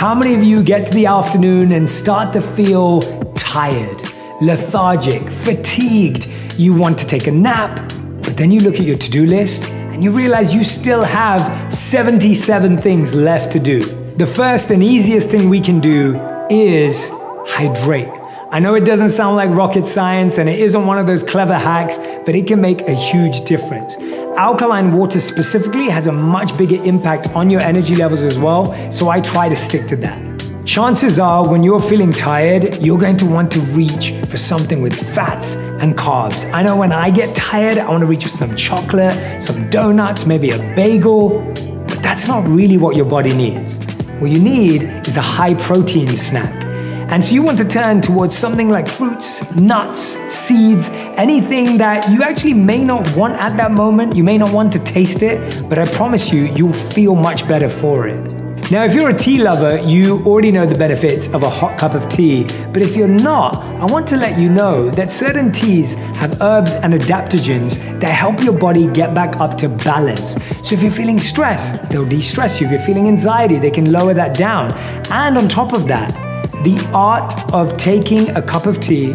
How many of you get to the afternoon and start to feel tired, lethargic, fatigued? You want to take a nap, but then you look at your to-do list and you realize you still have 77 things left to do. The first and easiest thing we can do is hydrate. I know it doesn't sound like rocket science and it isn't one of those clever hacks, but it can make a huge difference. Alkaline water specifically has a much bigger impact on your energy levels as well, so I try to stick to that. Chances are when you're feeling tired, you're going to want to reach for something with fats and carbs. I know when I get tired, I want to reach for some chocolate, some donuts, maybe a bagel, but that's not really what your body needs. What you need is a high protein snack. And so you want to turn towards something like fruits, nuts, seeds, anything that you actually may not want at that moment. You may not want to taste it, but I promise you, you'll feel much better for it. Now, if you're a tea lover, you already know the benefits of a hot cup of tea. But if you're not, I want to let you know that certain teas have herbs and adaptogens that help your body get back up to balance. So if you're feeling stress, they'll de-stress you. If you're feeling anxiety, they can lower that down. And on top of that, the art of taking a cup of tea,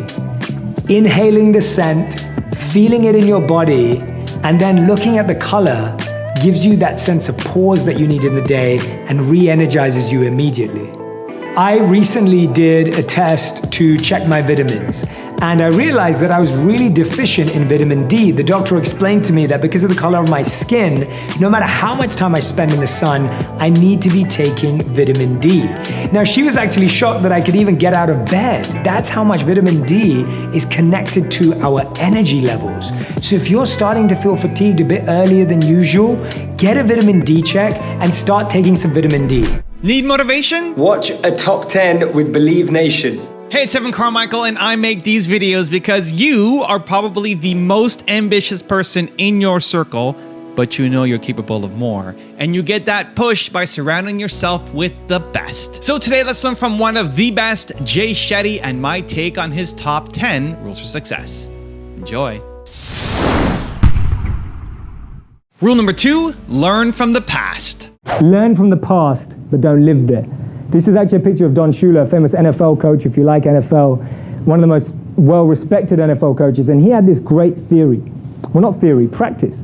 inhaling the scent, feeling it in your body, and then looking at the color gives you that sense of pause that you need in the day and re-energizes you immediately. I recently did a test to check my vitamins, and I realized that I was really deficient in vitamin D. The doctor explained to me that because of the color of my skin, no matter how much time I spend in the sun, I need to be taking vitamin D. Now, she was actually shocked that I could even get out of bed. That's how much vitamin D is connected to our energy levels. So if you're starting to feel fatigued a bit earlier than usual, get a vitamin D check and start taking some vitamin D. Need motivation? Watch a top 10 with Believe Nation. Hey, it's Evan Carmichael, and I make these videos because you are probably the most ambitious person in your circle, but you know you're capable of more. And you get that push by surrounding yourself with the best. So today, let's learn from one of the best, Jay Shetty, and my take on his top 10 rules for success. Enjoy. Rule number 2, learn from the past. Learn from the past, but don't live there. This is actually a picture of Don Shula, a famous NFL coach, if you like NFL, one of the most well-respected NFL coaches, and he had this great theory. Well, not theory, practice.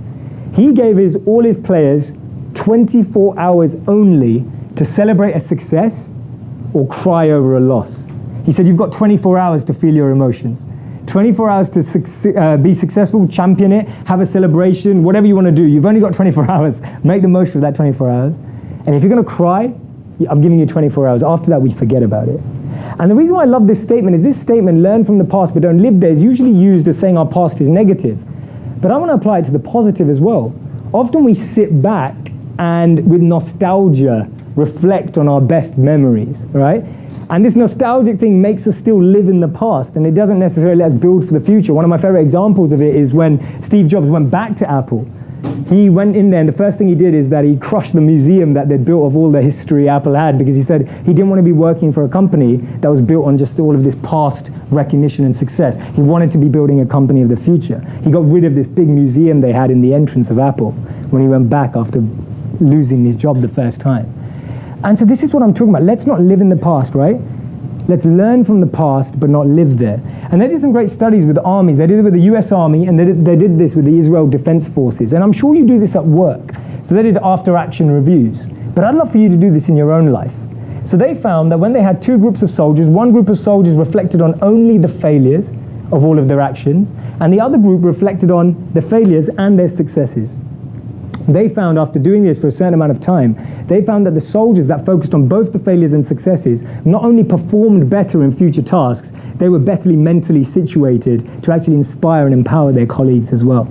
He gave all his players 24 hours only to celebrate a success or cry over a loss. He said, you've got 24 hours to feel your emotions. 24 hours to be successful, champion it, have a celebration, whatever you want to do. You've only got 24 hours. Make the most of that 24 hours. And if you're going to cry, I'm giving you 24 hours. After that, we forget about it. And the reason why I love this statement is this statement, learn from the past but don't live there, is usually used as saying our past is negative. But I want to apply it to the positive as well. Often we sit back and with nostalgia reflect on our best memories, right? And this nostalgic thing makes us still live in the past, and it doesn't necessarily let us build for the future. One of my favorite examples of it is when Steve Jobs went back to Apple. He went in there, and the first thing he did is that he crushed the museum that they'd built of all the history Apple had, because he said he didn't want to be working for a company that was built on just all of this past recognition and success. He wanted to be building a company of the future. He got rid of this big museum they had in the entrance of Apple when he went back after losing his job the first time. And so this is what I'm talking about. Let's not live in the past, right? Let's learn from the past, but not live there. And they did some great studies with armies. They did it with the US Army, and they did this with the Israel Defense Forces. And I'm sure you do this at work. So they did after-action reviews. But I'd love for you to do this in your own life. So they found that when they had two groups of soldiers, one group of soldiers reflected on only the failures of all of their actions, and the other group reflected on the failures and their successes. They found, after doing this for a certain amount of time, they found that the soldiers that focused on both the failures and successes not only performed better in future tasks, they were better mentally situated to actually inspire and empower their colleagues as well.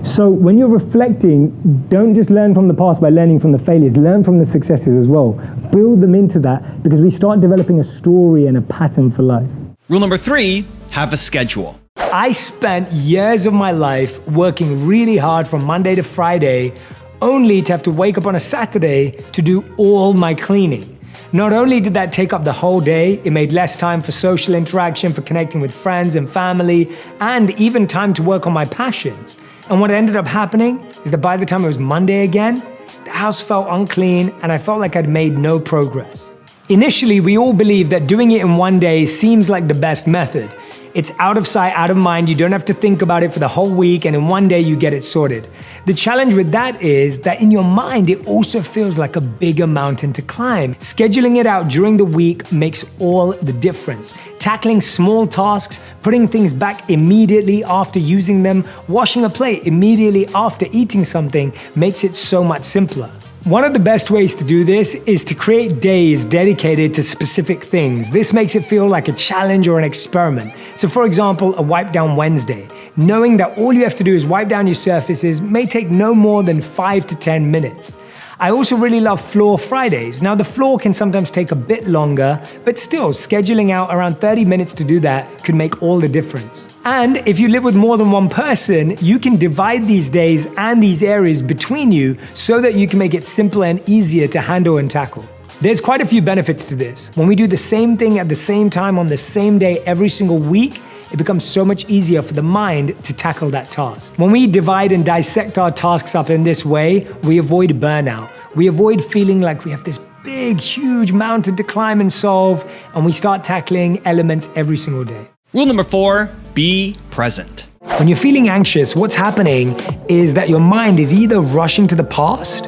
So when you're reflecting, don't just learn from the past by learning from the failures, learn from the successes as well. Build them into that, because we start developing a story and a pattern for life. Rule number 3, have a schedule. I spent years of my life working really hard from Monday to Friday, only to have to wake up on a Saturday to do all my cleaning. Not only did that take up the whole day, it made less time for social interaction, for connecting with friends and family, and even time to work on my passions. And what ended up happening is that by the time it was Monday again, the house felt unclean and I felt like I'd made no progress. Initially, we all believe that doing it in one day seems like the best method. It's out of sight, out of mind. You don't have to think about it for the whole week, and in one day you get it sorted. The challenge with that is that in your mind, it also feels like a bigger mountain to climb. Scheduling it out during the week makes all the difference. Tackling small tasks, putting things back immediately after using them, washing a plate immediately after eating something makes it so much simpler. One of the best ways to do this is to create days dedicated to specific things. This makes it feel like a challenge or an experiment. So for example, a wipe down Wednesday. Knowing that all you have to do is wipe down your surfaces may take no more than 5 to 10 minutes. I also really love floor Fridays. Now the floor can sometimes take a bit longer, but still scheduling out around 30 minutes to do that could make all the difference. And if you live with more than one person, you can divide these days and these areas between you so that you can make it simpler and easier to handle and tackle. There's quite a few benefits to this. When we do the same thing at the same time on the same day every single week, it becomes so much easier for the mind to tackle that task. When we divide and dissect our tasks up in this way, we avoid burnout. We avoid feeling like we have this big, huge mountain to climb and solve, and we start tackling elements every single day. Rule number 4, be present. When you're feeling anxious, what's happening is that your mind is either rushing to the past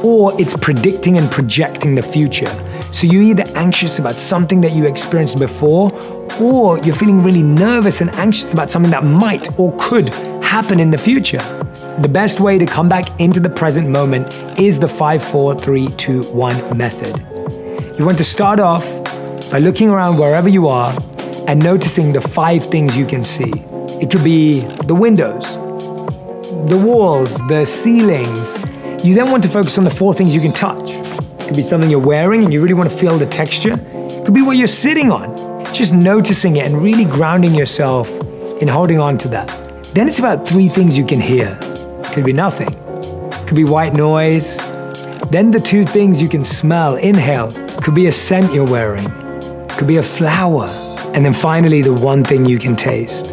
or it's predicting and projecting the future. So you're either anxious about something that you experienced before, or you're feeling really nervous and anxious about something that might or could happen in the future. The best way to come back into the present moment is the 5, 4, 3, 2, 1 method. You want to start off by looking around wherever you are and noticing the 5 things you can see. It could be the windows, the walls, the ceilings. You then want to focus on the 4 things you can touch. It could be something you're wearing and you really want to feel the texture. It could be what you're sitting on. Just noticing it and really grounding yourself in holding on to that. Then it's about 3 things you can hear. Could be nothing. Could be white noise. Then the 2 things you can smell, inhale. Could be a scent you're wearing. Could be a flower. And then finally, the 1 thing you can taste.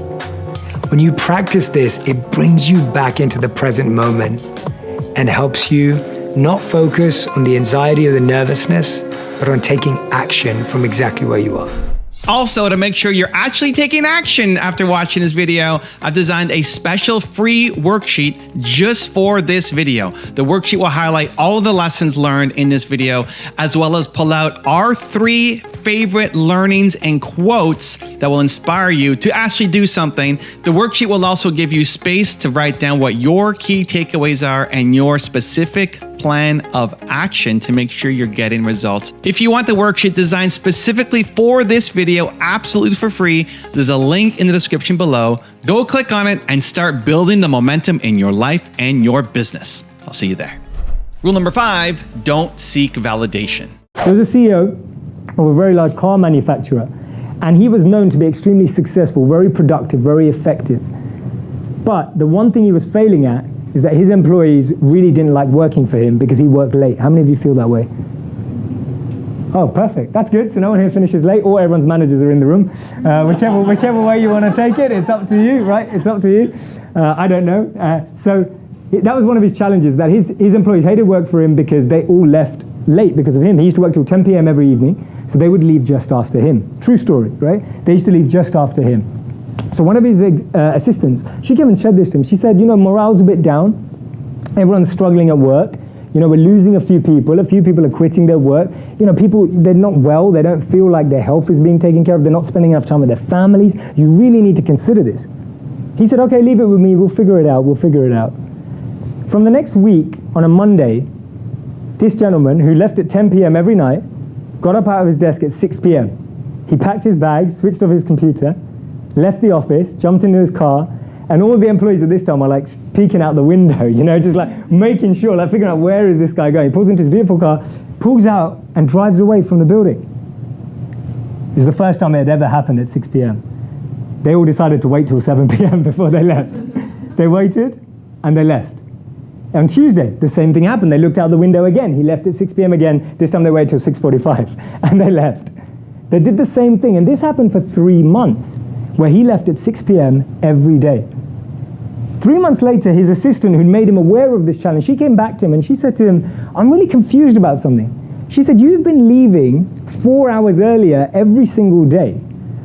When you practice this, it brings you back into the present moment and helps you not focus on the anxiety or the nervousness, but on taking action from exactly where you are. Also, to make sure you're actually taking action after watching this video, I've designed a special free worksheet just for this video. The worksheet will highlight all of the lessons learned in this video, as well as pull out our 3 favorite learnings and quotes that will inspire you to actually do something. The worksheet will also give you space to write down what your key takeaways are and your specific plan of action to make sure you're getting results. If you want the worksheet designed specifically for this video, absolutely for free, there's a link in the description below. Go click on it and start building the momentum in your life and your business. I'll see you there. Rule number 5, don't seek validation. There was a CEO of a very large car manufacturer, and he was known to be extremely successful, very productive, very effective. But the one thing he was failing at is that his employees really didn't like working for him because he worked late. How many of you feel that way? Oh, perfect. That's good. So no one here finishes late, or everyone's managers are in the room. Whichever way you want to take it, it's up to you, right? It's up to you. I don't know. That was one of his challenges, that his employees hated work for him because they all left late because of him. He used to work till 10 p.m. every evening, so they would leave just after him. True story, right? They used to leave just after him. So one of his assistants, she came and said this to him. She said, you know, morale's a bit down. Everyone's struggling at work. You know, we're losing a few people. A few people are quitting their work. You know, people, they're not well. They don't feel like their health is being taken care of. They're not spending enough time with their families. You really need to consider this. He said, okay, leave it with me. We'll figure it out. We'll figure it out. From the next week, on a Monday, this gentleman who left at 10 p.m. every night got up out of his desk at 6 p.m. He packed his bags, switched off his computer, left the office, jumped into his car, and all the employees at this time are like peeking out the window, you know, just like making sure, like figuring out where is this guy going. He pulls into his beautiful car, pulls out and drives away from the building. It was the first time it had ever happened at 6 p.m. They all decided to wait till 7 p.m. before they left. They waited and they left. On Tuesday, the same thing happened. They looked out the window again. He left at 6 p.m. again. This time they waited till 6:45 and they left. They did the same thing, and this happened for 3 months, where he left at 6 p.m. every day. 3 months later, his assistant, who'd made him aware of this challenge, she came back to him and she said to him, I'm really confused about something. She said, you've been leaving 4 hours earlier every single day.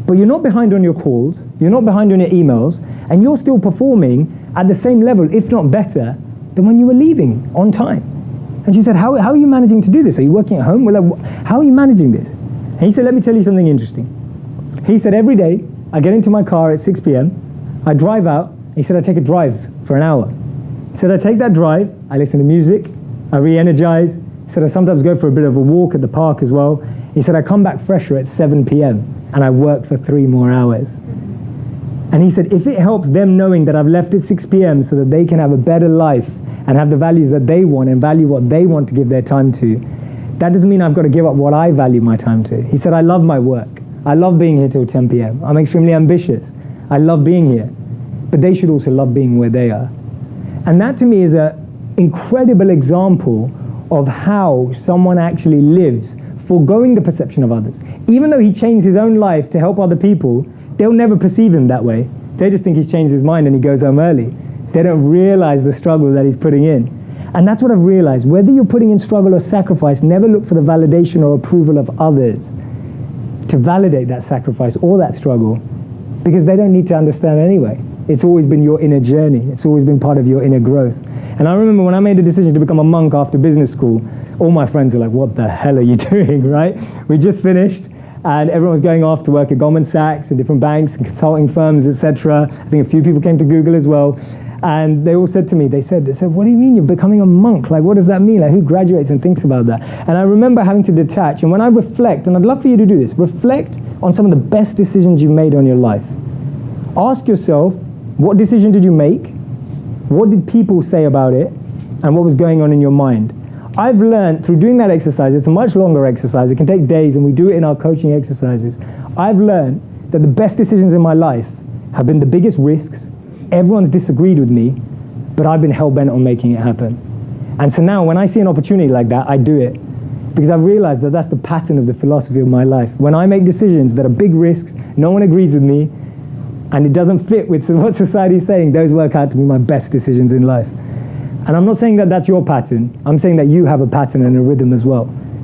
But you're not behind on your calls, you're not behind on your emails, and you're still performing at the same level, if not better, than when you were leaving on time. And she said, how are you managing to do this? Are you working at home? Well, how are you managing this? And he said, let me tell you something interesting. He said, every day, I get into my car at 6 p.m., I drive out, he said, I take a drive for an hour. He said, I take that drive, I listen to music, I re-energize. He said, I sometimes go for a bit of a walk at the park as well. He said, I come back fresher at 7 p.m. and I work for 3 more hours. And he said, if it helps them knowing that I've left at 6 p.m. so that they can have a better life and have the values that they want and value what they want to give their time to, that doesn't mean I've got to give up what I value my time to. He said, I love my work. I love being here till 10 p.m. I'm extremely ambitious. I love being here. But they should also love being where they are. And that to me is an incredible example of how someone actually lives, foregoing the perception of others. Even though he changed his own life to help other people, they'll never perceive him that way. They just think he's changed his mind and he goes home early. They don't realize the struggle that he's putting in. And that's what I've realized. Whether you're putting in struggle or sacrifice, never look for the validation or approval of others to validate that sacrifice or that struggle, because they don't need to understand anyway. It's always been your inner journey. It's always been part of your inner growth. And I remember when I made a decision to become a monk after business school, all my friends were like, what the hell are you doing, right? We just finished and everyone was going off to work at Goldman Sachs and different banks and consulting firms, etc. I think a few people came to Google as well. And they all said to me, they said, what do you mean you're becoming a monk? Like, what does that mean? Like, who graduates and thinks about that? And I remember having to detach. And when I reflect, and I'd love for you to do this, reflect on some of the best decisions you've made on your life. Ask yourself, what decision did you make? What did people say about it? And what was going on in your mind? I've learned through doing that exercise, it's a much longer exercise, it can take days, and we do it in our coaching exercises. I've learned that the best decisions in my life have been the biggest risks. Everyone's disagreed with me, but I've been hell-bent on making it happen. And so now when I see an opportunity like that, I do it. Because I've realized that that's the pattern of the philosophy of my life. When I make decisions that are big risks, no one agrees with me, and it doesn't fit with what society is saying, those work out to be my best decisions in life. And I'm not saying that that's your pattern. I'm saying that you have a pattern and a rhythm as well.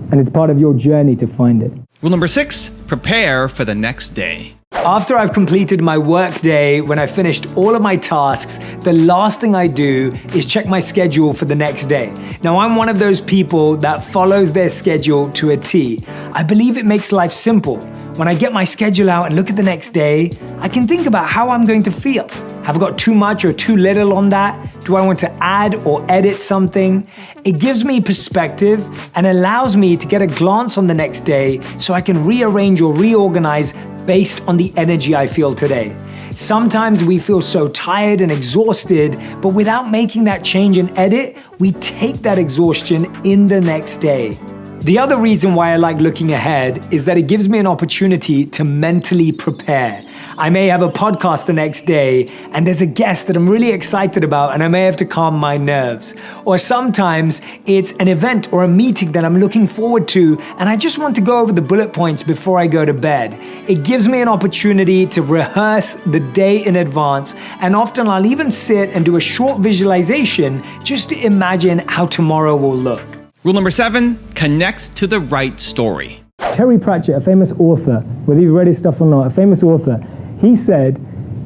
And it's part of your journey to find it. Rule number 6, prepare for the next day. After I've completed my work day, when I've finished all of my tasks, the last thing I do is check my schedule for the next day. Now, I'm one of those people that follows their schedule to a T. I believe it makes life simple. When I get my schedule out and look at the next day, I can think about how I'm going to feel. Have I got too much or too little on that? Do I want to add or edit something? It gives me perspective and allows me to get a glance on the next day so I can rearrange or reorganize based on the energy I feel today. Sometimes we feel so tired and exhausted, but without making that change and edit, we take that exhaustion in the next day. The other reason why I like looking ahead is that it gives me an opportunity to mentally prepare. I may have a podcast the next day and there's a guest that I'm really excited about and I may have to calm my nerves. Or sometimes it's an event or a meeting that I'm looking forward to and I just want to go over the bullet points before I go to bed. It gives me an opportunity to rehearse the day in advance, and often I'll even sit and do a short visualization just to imagine how tomorrow will look. Rule number 7, connect to the right story. Terry Pratchett, a famous author, whether you've read his stuff or not, a famous author, he said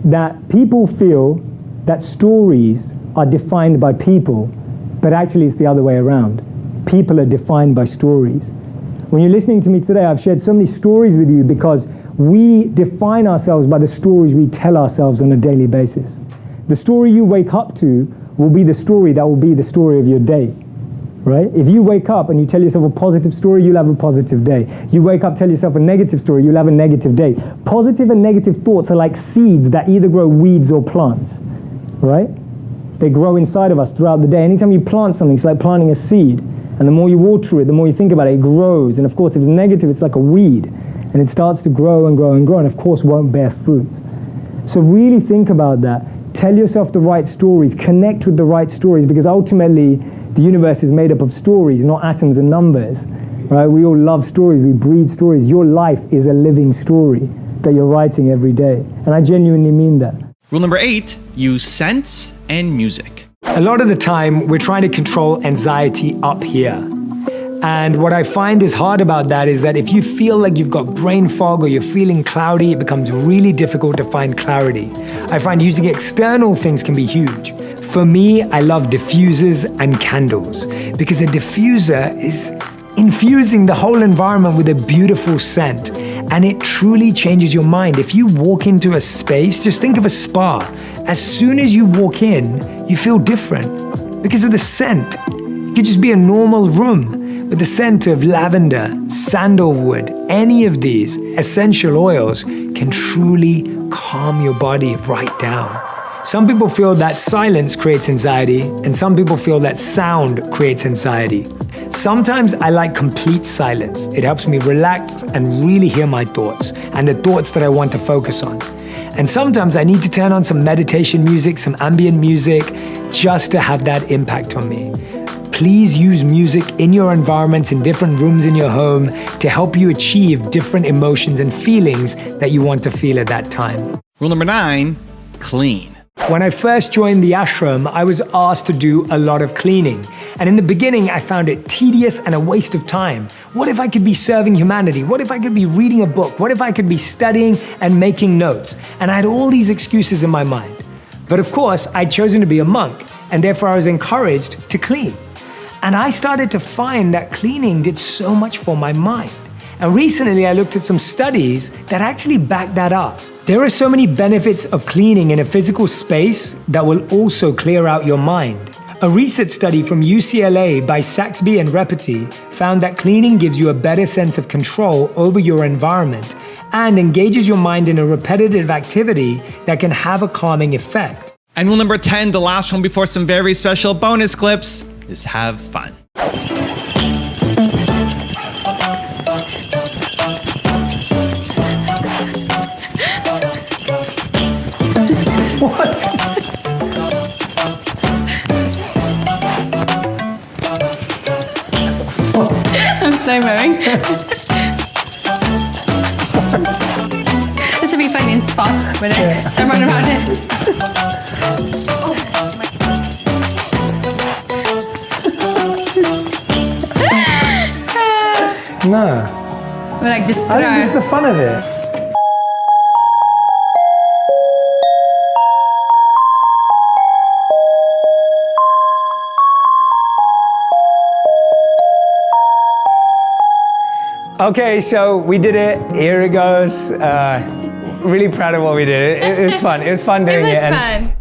that people feel that stories are defined by people, but actually it's the other way around. People are defined by stories. When you're listening to me today, I've shared so many stories with you because we define ourselves by the stories we tell ourselves on a daily basis. The story you wake up to will be the story that will be the story of your day. Right? If you wake up and you tell yourself a positive story, you'll have a positive day. You wake up, tell yourself a negative story, you'll have a negative day. Positive and negative thoughts are like seeds that either grow weeds or plants, right? They grow inside of us throughout the day. Anytime you plant something, it's like planting a seed. And the more you water it, the more you think about it, it grows. And of course, if it's negative, it's like a weed. And it starts to grow and grow and grow, and of course won't bear fruits. So really think about that. Tell yourself the right stories, connect with the right stories, because ultimately, the universe is made up of stories, not atoms and numbers, right? We all love stories, we breed stories. Your life is a living story that you're writing every day. And I genuinely mean that. Rule number 8, use sense and music. A lot of the time, we're trying to control anxiety up here. And what I find is hard about that is that if you feel like you've got brain fog or you're feeling cloudy, it becomes really difficult to find clarity. I find using external things can be huge. For me, I love diffusers and candles because a diffuser is infusing the whole environment with a beautiful scent, and it truly changes your mind. If you walk into a space, just think of a spa. As soon as you walk in, you feel different because of the scent. It could just be a normal room, but the scent of lavender, sandalwood, any of these essential oils can truly calm your body right down. Some people feel that silence creates anxiety, and some people feel that sound creates anxiety. Sometimes I like complete silence. It helps me relax and really hear my thoughts and the thoughts that I want to focus on. And sometimes I need to turn on some meditation music, some ambient music, just to have that impact on me. Please use music in your environments, in different rooms in your home, to help you achieve different emotions and feelings that you want to feel at that time. Rule number 9, clean. When I first joined the ashram, I was asked to do a lot of cleaning. And in the beginning, I found it tedious and a waste of time. What if I could be serving humanity? What if I could be reading a book? What if I could be studying and making notes? And I had all these excuses in my mind. But of course, I'd chosen to be a monk, and therefore I was encouraged to clean. And I started to find that cleaning did so much for my mind. And recently I looked at some studies that actually back that up. There are so many benefits of cleaning in a physical space that will also clear out your mind. A research study from UCLA by Saxby and Repeti found that cleaning gives you a better sense of control over your environment and engages your mind in a repetitive activity that can have a calming effect. And rule number 10, the last one before some very special bonus clips, is have fun. What? I'm slow mowing. This would be funny in fast, wouldn't it? So run around it. No. We're like just I think this is the fun of it. Okay, so we did it. Here it goes. Really proud of what we did. It was fun. It was fun doing it. It was fun.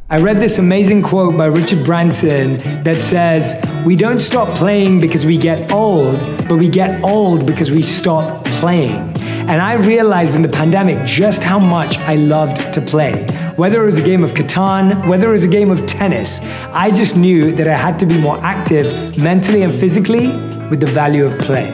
I read this amazing quote by Richard Branson that says, "We don't stop playing because we get old, but we get old because we stop playing." And I realized in the pandemic just how much I loved to play. Whether it was a game of Catan, whether it was a game of tennis, I just knew that I had to be more active mentally and physically with the value of play.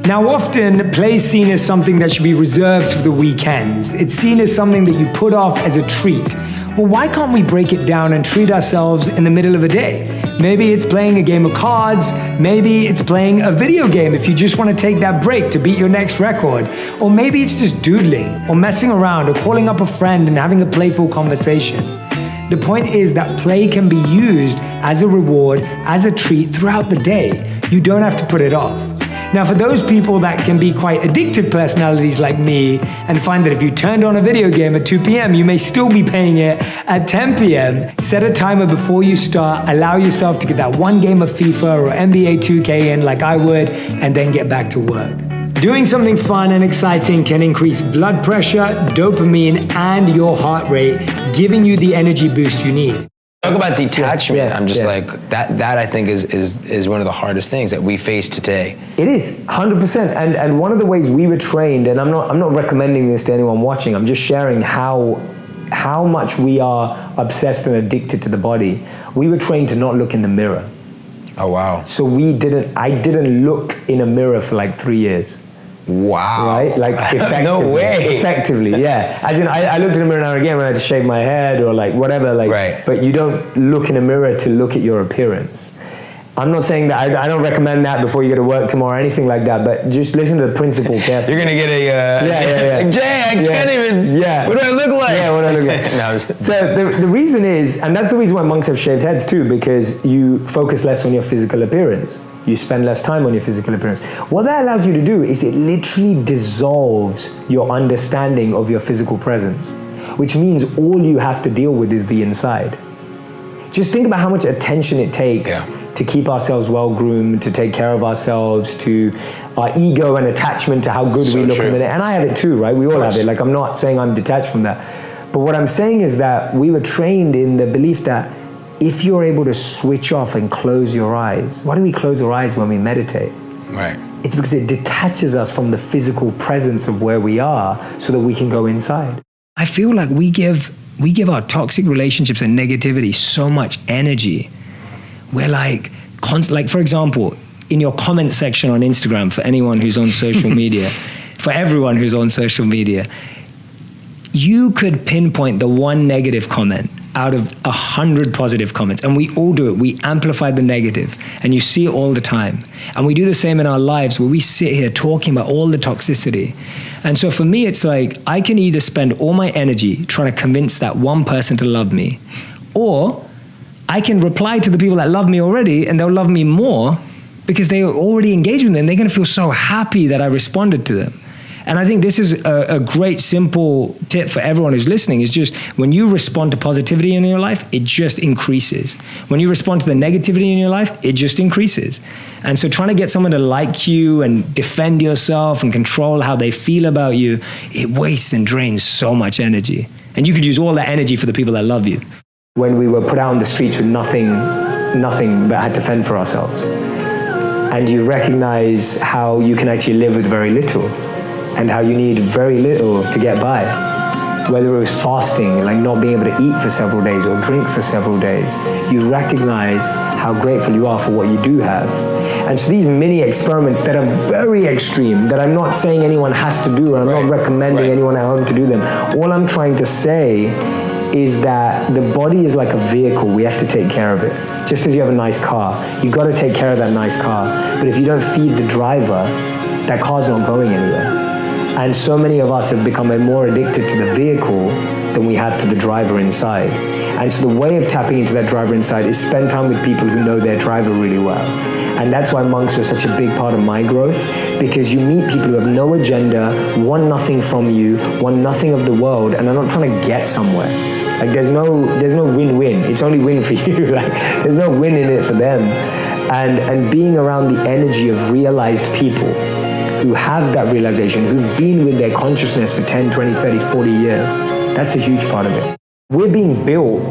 Now, often, play is seen as something that should be reserved for the weekends. It's seen as something that you put off as a treat. Well, why can't we break it down and treat ourselves in the middle of a day? Maybe it's playing a game of cards, maybe it's playing a video game if you just want to take that break to beat your next record, or maybe it's just doodling, or messing around, or calling up a friend and having a playful conversation. The point is that play can be used as a reward, as a treat throughout the day. You don't have to put it off. Now, for those people that can be quite addictive personalities like me and find that if you turned on a video game at 2 p.m., you may still be playing it at 10 p.m., set a timer before you start, allow yourself to get that one game of FIFA or NBA 2K in like I would, and then get back to work. Doing something fun and exciting can increase blood pressure, dopamine, and your heart rate, giving you the energy boost you need. Talk about detachment. I'm just like that. I think is one of the hardest things that we face today. It is 100%, and one of the ways we were trained, and I'm not recommending this to anyone watching. I'm just sharing how much we are obsessed and addicted to the body. We were trained to not look in the mirror. Oh wow! So I didn't look in a mirror for like 3 years. Wow. Right? Like effectively. No way. Effectively, yeah. As in, I looked in the mirror now and again when I had to shave my head or like whatever. Like, right. But you don't look in a mirror to look at your appearance. I'm not saying that, I don't recommend that before you go to work tomorrow or anything like that, but just listen to the principle carefully. You're gonna get a Jay, I can't even. Yeah. What do I look like? Yeah, what do I look like? No, so the reason is, and that's the reason why monks have shaved heads too, because you focus less on your physical appearance. You spend less time on your physical appearance. What that allows you to do is it literally dissolves your understanding of your physical presence, which means all you have to deal with is the inside. Just think about how much attention it takes to keep ourselves well groomed, to take care of ourselves, to our ego and attachment to how good we look in the day. And I have it too, right? We all have it. Like, I'm not saying I'm detached from that. But what I'm saying is that we were trained in the belief that if you're able to switch off and close your eyes, why do we close our eyes when we meditate? Right. It's because it detaches us from the physical presence of where we are so that we can go inside. I feel like we give our toxic relationships and negativity so much energy. We're like for example, in your comment section on Instagram, for anyone who's on social media, for everyone who's on social media, you could pinpoint the one negative comment out of 100 positive comments, and we all do it. We amplify the negative, and you see it all the time. And we do the same in our lives, where we sit here talking about all the toxicity. And so for me, it's like, I can either spend all my energy trying to convince that one person to love me, or I can reply to the people that love me already, and they'll love me more because they are already engaged with me, and they're going to feel so happy that I responded to them. And I think this is a great simple tip for everyone who's listening, is just when you respond to positivity in your life, it just increases. When you respond to the negativity in your life, it just increases. And so trying to get someone to like you and defend yourself and control how they feel about you, it wastes and drains so much energy. And you could use all that energy for the people that love you. When we were put out on the streets with nothing but had to fend for ourselves, and you recognize how you can actually live with very little, and how you need very little to get by. Whether it was fasting, like not being able to eat for several days or drink for several days, you recognize how grateful you are for what you do have. And so these mini experiments that are very extreme, that I'm not saying anyone has to do, and I'm not recommending anyone at home to do them. All I'm trying to say is that the body is like a vehicle. We have to take care of it. Just as you have a nice car, you got to take care of that nice car. But if you don't feed the driver, that car's not going anywhere. And so many of us have become more addicted to the vehicle than we have to the driver inside. And so the way of tapping into that driver inside is spend time with people who know their driver really well. And that's why monks were such a big part of my growth, because you meet people who have no agenda, want nothing from you, want nothing of the world, and are not trying to get somewhere. Like there's no win-win. It's only win for you. Like there's no win in it for them. And being around the energy of realized people who have that realization, who've been with their consciousness for 10, 20, 30, 40 years, that's a huge part of it. We're being built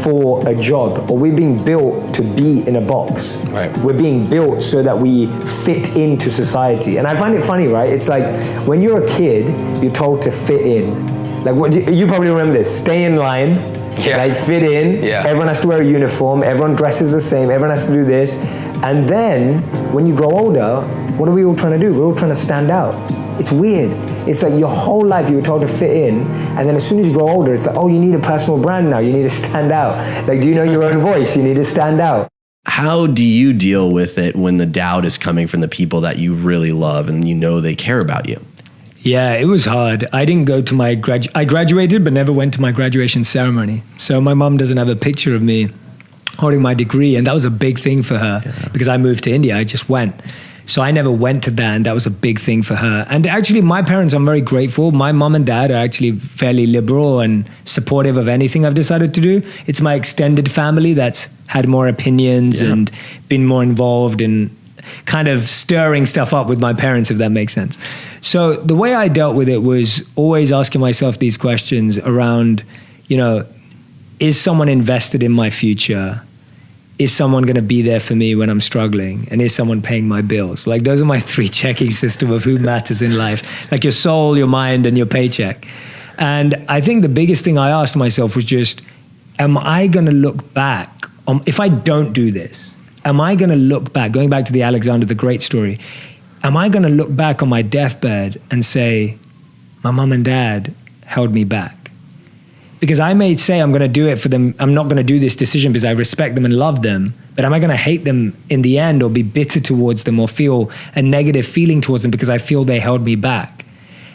for a job, or we're being built to be in a box. Right. We're being built so that we fit into society. And I find it funny, right? It's like when you're a kid, you're told to fit in. Like what, you probably remember this, stay in line, like fit in, everyone has to wear a uniform, everyone dresses the same, everyone has to do this. And then when you grow older, what are we all trying to do? We're all trying to stand out. It's weird. It's like your whole life you were told to fit in, and then as soon as you grow older, it's like, oh, you need a personal brand now. You need to stand out. Like, do you know your own voice? You need to stand out. How do you deal with it when the doubt is coming from the people that you really love and you know they care about you? Yeah, it was hard. I didn't go to my I graduated, but never went to my graduation ceremony. So my mom doesn't have a picture of me holding my degree, and that was a big thing for her because I moved to India. I just went. So I never went to that, and that was a big thing for her. And actually, my parents, I'm very grateful. My mom and dad are actually fairly liberal and supportive of anything I've decided to do. It's my extended family that's had more opinions and been more involved in kind of stirring stuff up with my parents, if that makes sense. So the way I dealt with it was always asking myself these questions around, you know, is someone invested in my future? Is someone going to be there for me when I'm struggling? And is someone paying my bills? Like those are my three checking system of who matters in life. Like your soul, your mind, and your paycheck. And I think the biggest thing I asked myself was just, am I going to look back on, if I don't do this, am I going to look back, going back to the Alexander the Great story, am I going to look back on my deathbed and say, my mom and dad held me back? Because I may say I'm going to do it for them. I'm not going to do this decision because I respect them and love them, But am I going to hate them in the end or be bitter towards them or feel a negative feeling towards them because I feel they held me back?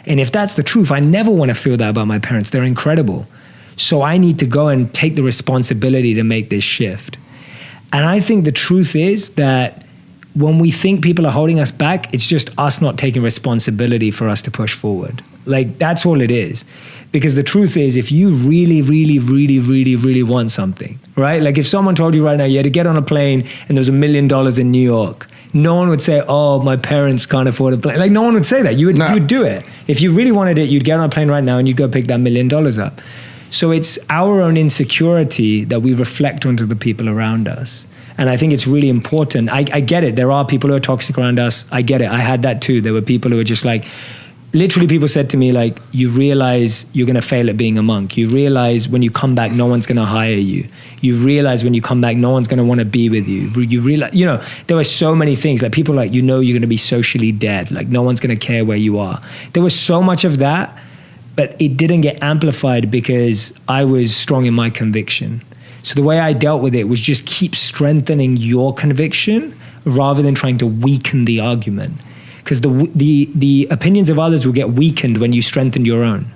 And if that's the truth, I never want to feel that about my parents. They're incredible. So I need to go and take the responsibility to make this shift. And I think the truth is that when we think people are holding us back, it's just us not taking responsibility for us to push forward. Like, that's all it is. Because the truth is, if you really, really, really, really, really want something, right? Like if someone told you right now you had to get on a plane and there was $1 million in New York, no one would say, oh, my parents can't afford a plane. Like, no one would say that. You would do it. If you really wanted it, you'd get on a plane right now and you'd go pick that $1 million up. So it's our own insecurity that we reflect onto the people around us. And I think it's really important. I get it. There are people who are toxic around us. I get it. I had that too. There were people who were just like, literally people said to me, like, you realize you're going to fail at being a monk. You realize when you come back, no one's going to hire you. You realize when you come back, no one's going to want to be with you. You realize, you know, there were so many things. Like people like, you know, you're going to be socially dead. Like no one's going to care where you are. There was so much of that, but it didn't get amplified because I was strong in my conviction. So the way I dealt with it was just keep strengthening your conviction rather than trying to weaken the argument. Because the opinions of others will get weakened when you strengthen your own,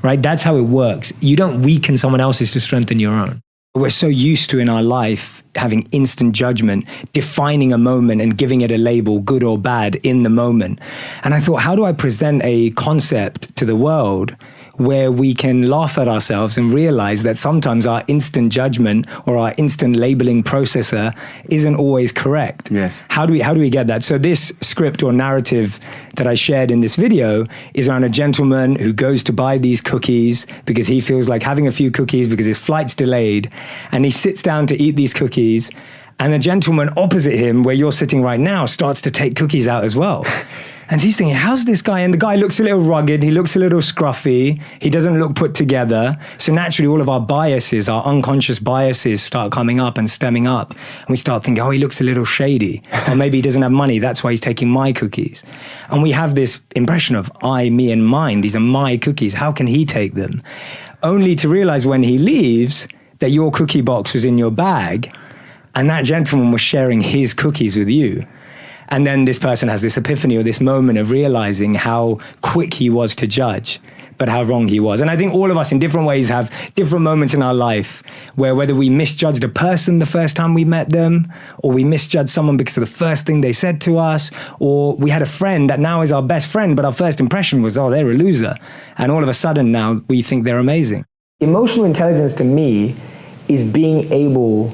right? That's how it works. You don't weaken someone else's to strengthen your own. We're so used to in our life having instant judgment, defining a moment and giving it a label, good or bad, in the moment. And I thought, how do I present a concept to the world where we can laugh at ourselves and realize that sometimes our instant judgment or our instant labeling processor isn't always correct? Yes. How do we get that? So this script or narrative that I shared in this video is around a gentleman who goes to buy these cookies because he feels like having a few cookies because his flight's delayed, and he sits down to eat these cookies, and the gentleman opposite him, where you're sitting right now, starts to take cookies out as well. And he's thinking, how's this guy? And the guy looks a little rugged. He looks a little scruffy. He doesn't look put together. So naturally, all of our biases, our unconscious biases start coming up and stemming up. And we start thinking, oh, he looks a little shady. Or maybe he doesn't have money. That's why he's taking my cookies. And we have this impression of I, me, and mine. These are my cookies. How can he take them? Only to realize when he leaves that your cookie box was in your bag and that gentleman was sharing his cookies with you. And then this person has this epiphany or this moment of realizing how quick he was to judge, but how wrong he was. And I think all of us in different ways have different moments in our life where whether we misjudged a person the first time we met them, or we misjudged someone because of the first thing they said to us, or we had a friend that now is our best friend, but our first impression was, oh, they're a loser. And all of a sudden now we think they're amazing. Emotional intelligence to me is being able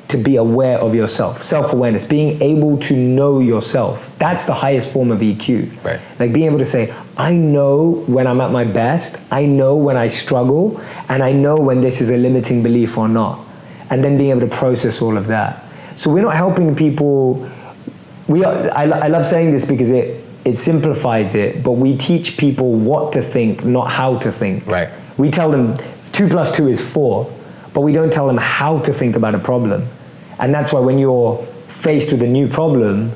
to be aware of yourself, self-awareness, being able to know yourself. That's the highest form of EQ. Right. Like being able to say, I know when I'm at my best, I know when I struggle, and I know when this is a limiting belief or not. And then being able to process all of that. So we're not helping people, I love saying this because it simplifies it, but we teach people what to think, not how to think. Right. We tell them 2 + 2 is 4, but we don't tell them how to think about a problem. And that's why when you're faced with a new problem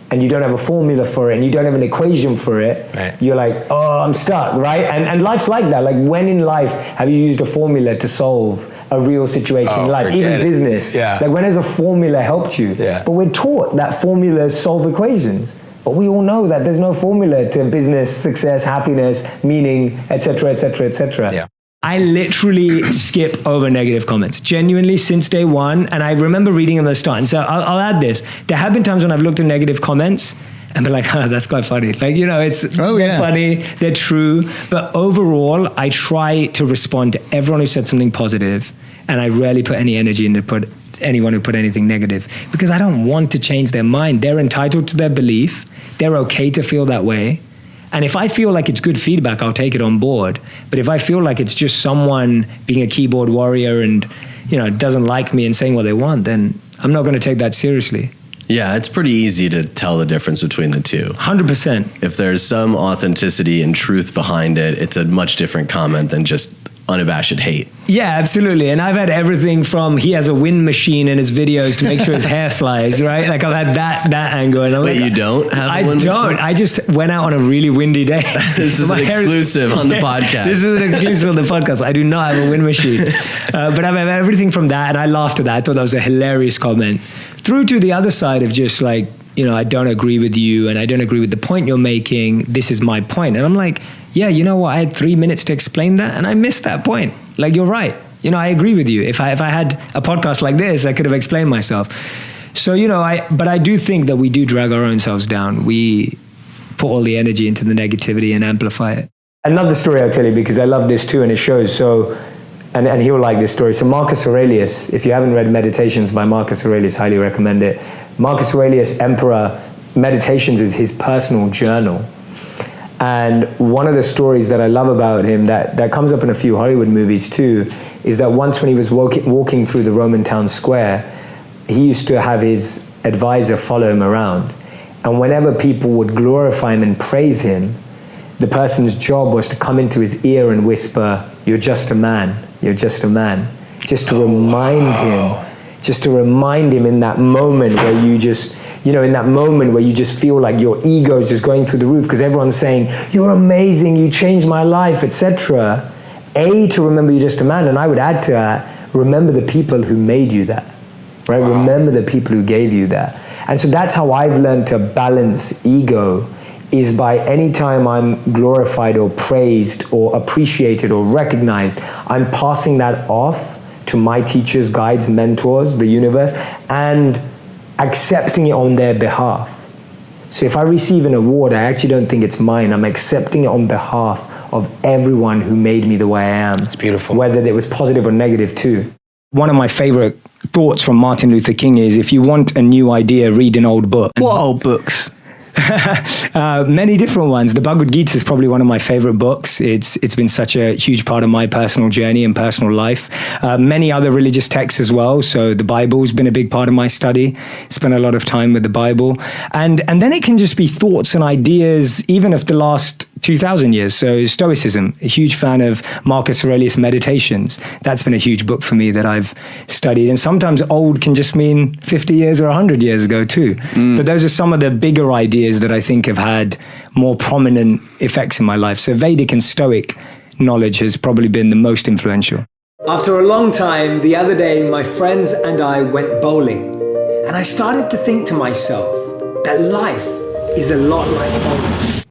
and you don't have a formula for it and you don't have an equation for it, right, you're like, oh, I'm stuck, right? And life's like that. Like when in life have you used a formula to solve a real situation in life, even business? Yeah. Like when has a formula helped you? Yeah. But we're taught that formulas solve equations. But we all know that there's no formula to business, success, happiness, meaning, etc., etc., etc. Yeah. I literally skip over negative comments, genuinely, since day one. And I remember reading them at the start. And so I'll add this. There have been times when I've looked at negative comments and been like, oh, that's quite funny. Like, you know, they're funny, they're true. But overall, I try to respond to everyone who said something positive, and I rarely put any energy into anyone who put anything negative, because I don't want to change their mind. They're entitled to their belief. They're okay to feel that way. And if I feel like it's good feedback, I'll take it on board. But if I feel like it's just someone being a keyboard warrior and, you know, doesn't like me and saying what they want, then I'm not going to take that seriously. Yeah, it's pretty easy to tell the difference between the two. 100%. If there's some authenticity and truth behind it, it's a much different comment than just unabashed hate. Yeah, absolutely. And I've had everything from he has a wind machine in his videos to make sure his hair flies, right? Like I've had that angle. And I'm Wait, like, you don't have I a wind don't. machine? I just went out on a really windy day. This is My an hair exclusive on the podcast. This is an exclusive on the podcast. I do not have a wind machine. But I've had everything from that, and I laughed at that. I thought that was a hilarious comment. Through to the other side of just like, I don't agree with you, and I don't agree with the point you're making. This is my point. And I'm like, yeah, you know what? I had 3 minutes to explain that, and I missed that point. Like, you're right. I agree with you. If I had a podcast like this, I could have explained myself. So, but I do think that we do drag our own selves down. We put all the energy into the negativity and amplify it. Another story I'll tell you, because I love this too, and it shows. So, and he'll like this story. So Marcus Aurelius, if you haven't read Meditations by Marcus Aurelius, highly recommend it. Marcus Aurelius, Emperor, Meditations is his personal journal. And one of the stories that I love about him that comes up in a few Hollywood movies too, is that once when he was walking through the Roman town square, he used to have his advisor follow him around. And whenever people would glorify him and praise him, the person's job was to come into his ear and whisper, "You're just a man, you're just a man." Just to remind him in that moment where you just, in that moment where you just feel like your ego is just going through the roof because everyone's saying, "You're amazing, you changed my life," etc. To remember you're just a man. And I would add to that, remember the people who made you that, right? Wow. Remember the people who gave you that. And so that's how I've learned to balance ego, is by any time I'm glorified or praised or appreciated or recognized, I'm passing that off to my teachers, guides, mentors, the universe, and accepting it on their behalf. So if I receive an award, I actually don't think it's mine. I'm accepting it on behalf of everyone who made me the way I am. It's beautiful. Whether it was positive or negative too. One of my favorite thoughts from Martin Luther King is, if you want a new idea, read an old book. What old books? Many different ones. The Bhagavad Gita is probably one of my favorite books. It's been such a huge part of my personal journey and personal life. Many other religious texts as well. So the Bible's been a big part of my study. Spent a lot of time with the Bible. And then it can just be thoughts and ideas, even of the last 2,000 years. So Stoicism, a huge fan of Marcus Aurelius' Meditations. That's been a huge book for me that I've studied. And sometimes old can just mean 50 years or 100 years ago too. But those are some of the bigger ideas that I think have had more prominent effects in my life. So Vedic and Stoic knowledge has probably been the most influential. After a long time, the other day, my friends and I went bowling. And I started to think to myself that life is a lot like bowling.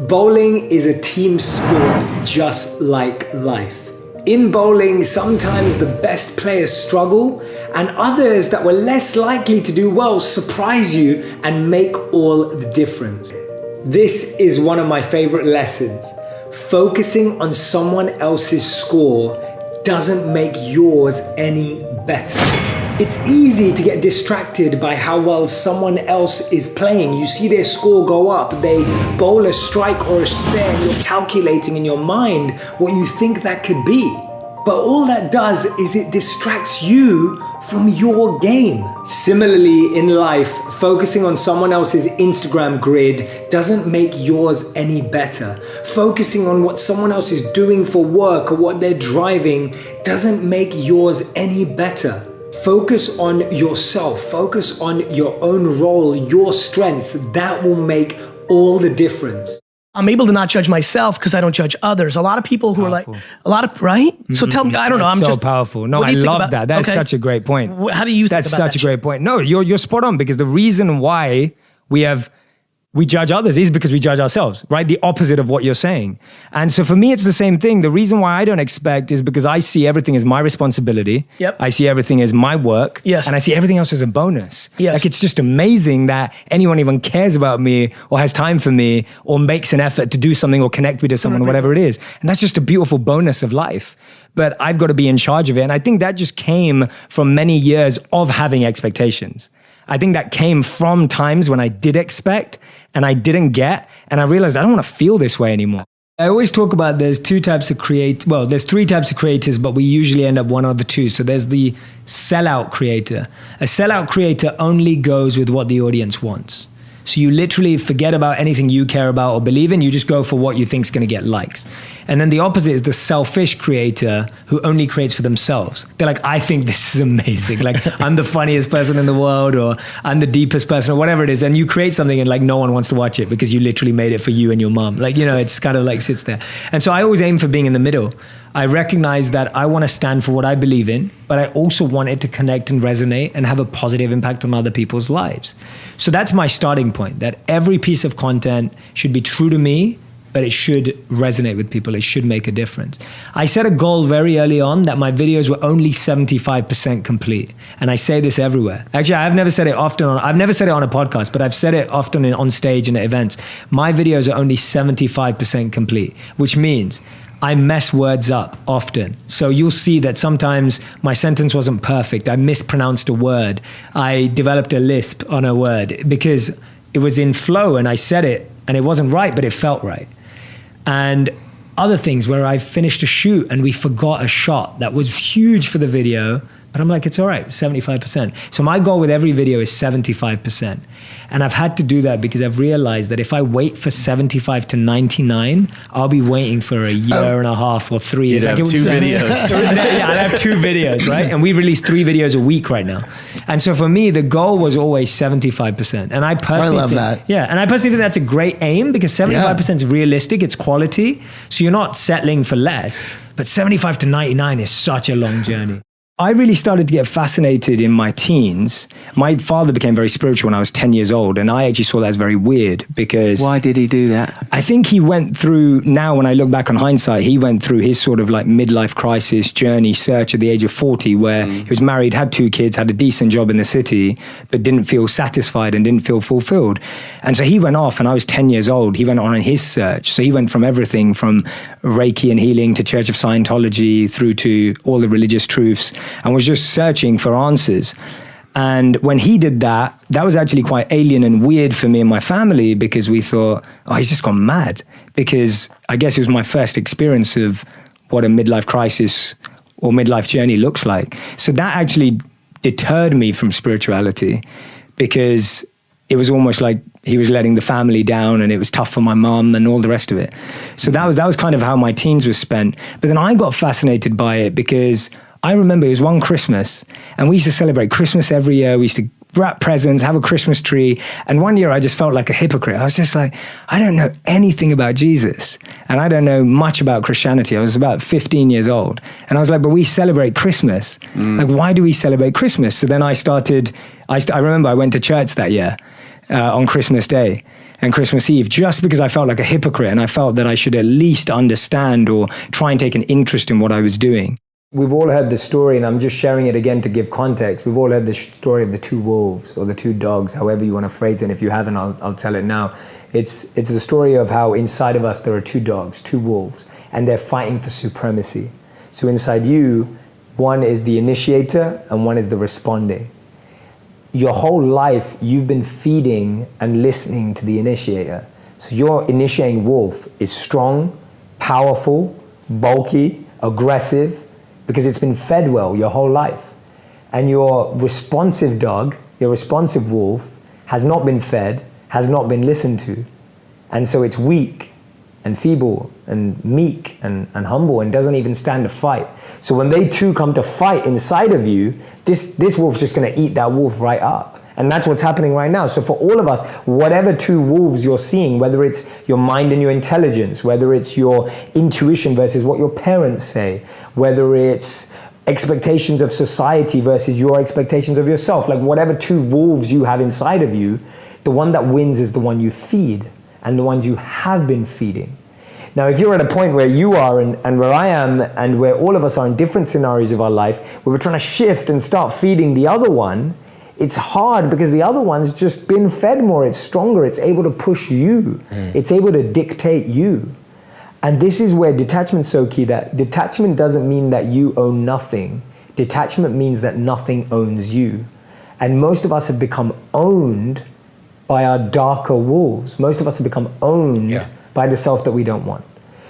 Bowling is a team sport just like life. In bowling, sometimes the best players struggle, and others that were less likely to do well surprise you and make all the difference. This is one of my favorite lessons. Focusing on someone else's score doesn't make yours any better. It's easy to get distracted by how well someone else is playing. You see their score go up, they bowl a strike or a spare, and you're calculating in your mind what you think that could be. But all that does is it distracts you from your game. Similarly, in life, focusing on someone else's Instagram grid doesn't make yours any better. Focusing on what someone else is doing for work or what they're driving doesn't make yours any better. Focus on yourself. Focus on your own role, your strengths. That will make all the difference. I'm able to not judge myself because I don't judge others. A lot of people who Powerful. are like, right? So tell me, I don't know. I'm so just powerful. No, what I do you think love about- that. That's okay. such a great point. How do you think That's about such that a great point. No, you're spot on, because the reason why we judge others is because we judge ourselves, right? The opposite of what you're saying. And so for me, it's the same thing. The reason why I don't expect is because I see everything as my responsibility. Yep. I see everything as my work. Yes. And I see everything else as a bonus. Yes. Like, it's just amazing that anyone even cares about me or has time for me or makes an effort to do something or connect me to someone, or whatever it is. And that's just a beautiful bonus of life. But I've got to be in charge of it. And I think that just came from many years of having expectations. I think that came from times when I did expect and I didn't get, and I realized I don't want to feel this way anymore. I always talk about there's three types of creators, but we usually end up one or the two. So there's the sellout creator. A sellout creator only goes with what the audience wants. So you literally forget about anything you care about or believe in. You just go for what you think is going to get likes. And then the opposite is the selfish creator who only creates for themselves. They're like, I think this is amazing. Like, I'm the funniest person in the world, or I'm the deepest person, or whatever it is. And you create something and like no one wants to watch it because you literally made it for you and your mom. Like, you know, it's kind of like sits there. And so I always aim for being in the middle. I recognize that I want to stand for what I believe in, but I also want it to connect and resonate and have a positive impact on other people's lives. So that's my starting point, that every piece of content should be true to me, but it should resonate with people. It should make a difference. I set a goal very early on that my videos were only 75% complete. And I say this everywhere. Actually, I've never said it often. I've never said it on a podcast, but I've said it often on stage and at events. My videos are only 75% complete, which means I mess words up often. So you'll see that sometimes my sentence wasn't perfect. I mispronounced a word. I developed a lisp on a word because it was in flow and I said it and it wasn't right, but it felt right. And other things where I finished a shoot and we forgot a shot that was huge for the video, but I'm like, it's all right, 75%. So my goal with every video is 75%. And I've had to do that because I've realized that if I wait for 75 to 99, I'll be waiting for a year and a half or 3 years. You'd have two videos. Yeah, I'd have 2 videos, right? And we release 3 videos a week right now. And so for me, the goal was always 75%. And I personally love think, that. Yeah, and I personally think that's a great aim because 75% is realistic, it's quality. So you're not settling for less, but 75 to 99 is such a long journey. I really started to get fascinated in my teens. My father became very spiritual when I was 10 years old, and I actually saw that as very weird because... Why did he do that? I think he went through, now when I look back on hindsight, he went through his sort of like midlife crisis journey search at the age of 40 where he was married, had 2 kids, had a decent job in the city, but didn't feel satisfied and didn't feel fulfilled. And so he went off, and I was 10 years old. He went on his search. So he went from everything from Reiki and healing to Church of Scientology through to all the religious truths, and was just searching for answers. And when he did that, that was actually quite alien and weird for me and my family because we thought, oh, he's just gone mad. Because I guess it was my first experience of what a midlife crisis or midlife journey looks like. So that actually deterred me from spirituality because it was almost like he was letting the family down and it was tough for my mom and all the rest of it. So that was kind of how my teens were spent. But then I got fascinated by it because I remember it was one Christmas and we used to celebrate Christmas every year. We used to wrap presents, have a Christmas tree. And one year I just felt like a hypocrite. I was just like, I don't know anything about Jesus and I don't know much about Christianity. I was about 15 years old. And I was like, but we celebrate Christmas. Like, why do we celebrate Christmas? So then I remember I went to church that year on Christmas Day and Christmas Eve, just because I felt like a hypocrite and I felt that I should at least understand or try and take an interest in what I was doing. We've all heard the story, and I'm just sharing it again to give context. We've all heard the story of the 2 wolves or the 2 dogs, however you want to phrase it. And if you haven't, I'll tell it now. It's the story of how inside of us there are 2 dogs, 2 wolves, and they're fighting for supremacy. So inside you, one is the initiator and one is the responding. Your whole life, you've been feeding and listening to the initiator. So your initiating wolf is strong, powerful, bulky, aggressive, because it's been fed well your whole life. And your responsive dog, your responsive wolf, has not been fed, has not been listened to. And so it's weak and feeble and meek and humble and doesn't even stand a fight. So when they two come to fight inside of you, this wolf's just gonna eat that wolf right up. And that's what's happening right now. So for all of us, whatever 2 wolves you're seeing, whether it's your mind and your intelligence, whether it's your intuition versus what your parents say, whether it's expectations of society versus your expectations of yourself, like whatever 2 wolves you have inside of you, the one that wins is the one you feed and the ones you have been feeding. Now, if you're at a point where you are and where I am and where all of us are in different scenarios of our life, where we're trying to shift and start feeding the other one, it's hard because the other one's just been fed more. It's stronger. It's able to push you. It's able to dictate you. And this is where detachment's so key, that detachment doesn't mean that you own nothing. Detachment means that nothing owns you. And most of us have become owned by our darker wolves. Most of us have become owned by the self that we don't want.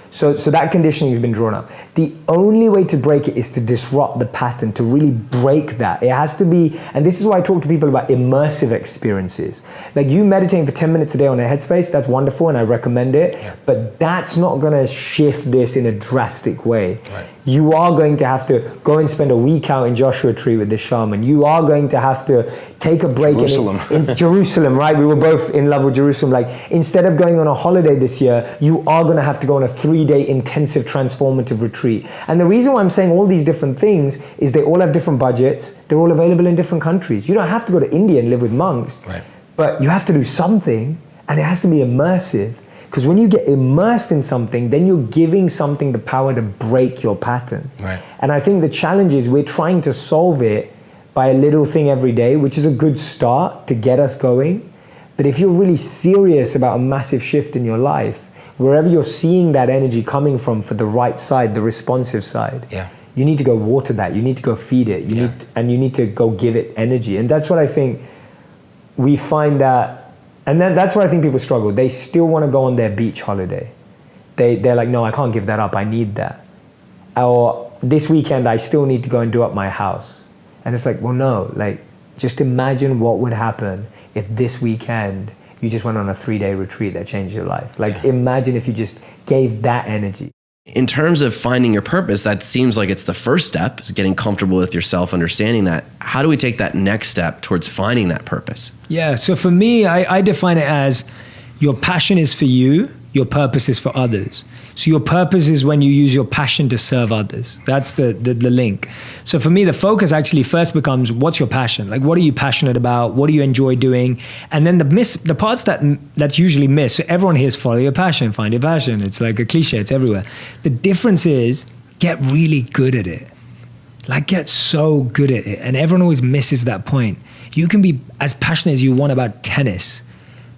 So that conditioning has been drawn up. The only way to break it is to disrupt the pattern, to really break that. It has to be, and this is why I talk to people about immersive experiences. Like you meditating for 10 minutes a day on a headspace, that's wonderful and I recommend it, but that's not gonna shift this in a drastic way. Right. You are going to have to go and spend a week out in Joshua Tree with the shaman. You are going to have to take a break in Jerusalem, right? We were both in love with Jerusalem. Like instead of going on a holiday this year, you are gonna have to go on a 3-day intensive transformative retreat. And the reason why I'm saying all these different things is they all have different budgets. They're all available in different countries. You don't have to go to India and live with monks, but you have to do something, and it has to be immersive. Because when you get immersed in something, then you're giving something the power to break your pattern. Right. And I think the challenge is we're trying to solve it by a little thing every day, which is a good start to get us going. But if you're really serious about a massive shift in your life, wherever you're seeing that energy coming from for the right side, the responsive side, you need to go water that, you need to go feed it, you need to go give it energy. And that's what I think we find that. And then that's where I think people struggle. They still want to go on their beach holiday. They're like, no, I can't give that up. I need that. Or this weekend, I still need to go and do up my house. And it's like, well, no, like just imagine what would happen if this weekend you just went on a 3-day retreat that changed your life. Like imagine if you just gave that energy. In terms of finding your purpose, that seems like it's the first step, is getting comfortable with yourself, understanding that. How do we take that next step towards finding that purpose? Yeah, so for me, I define it as your passion is for you, your purpose is for others. So your purpose is when you use your passion to serve others. That's the link. So for me, the focus actually first becomes, what's your passion? Like, what are you passionate about? What do you enjoy doing? And then the parts that's usually missed. So everyone hears follow your passion, find your passion. It's like a cliche, it's everywhere. The difference is get really good at it. Like get so good at it. And everyone always misses that point. You can be as passionate as you want about tennis,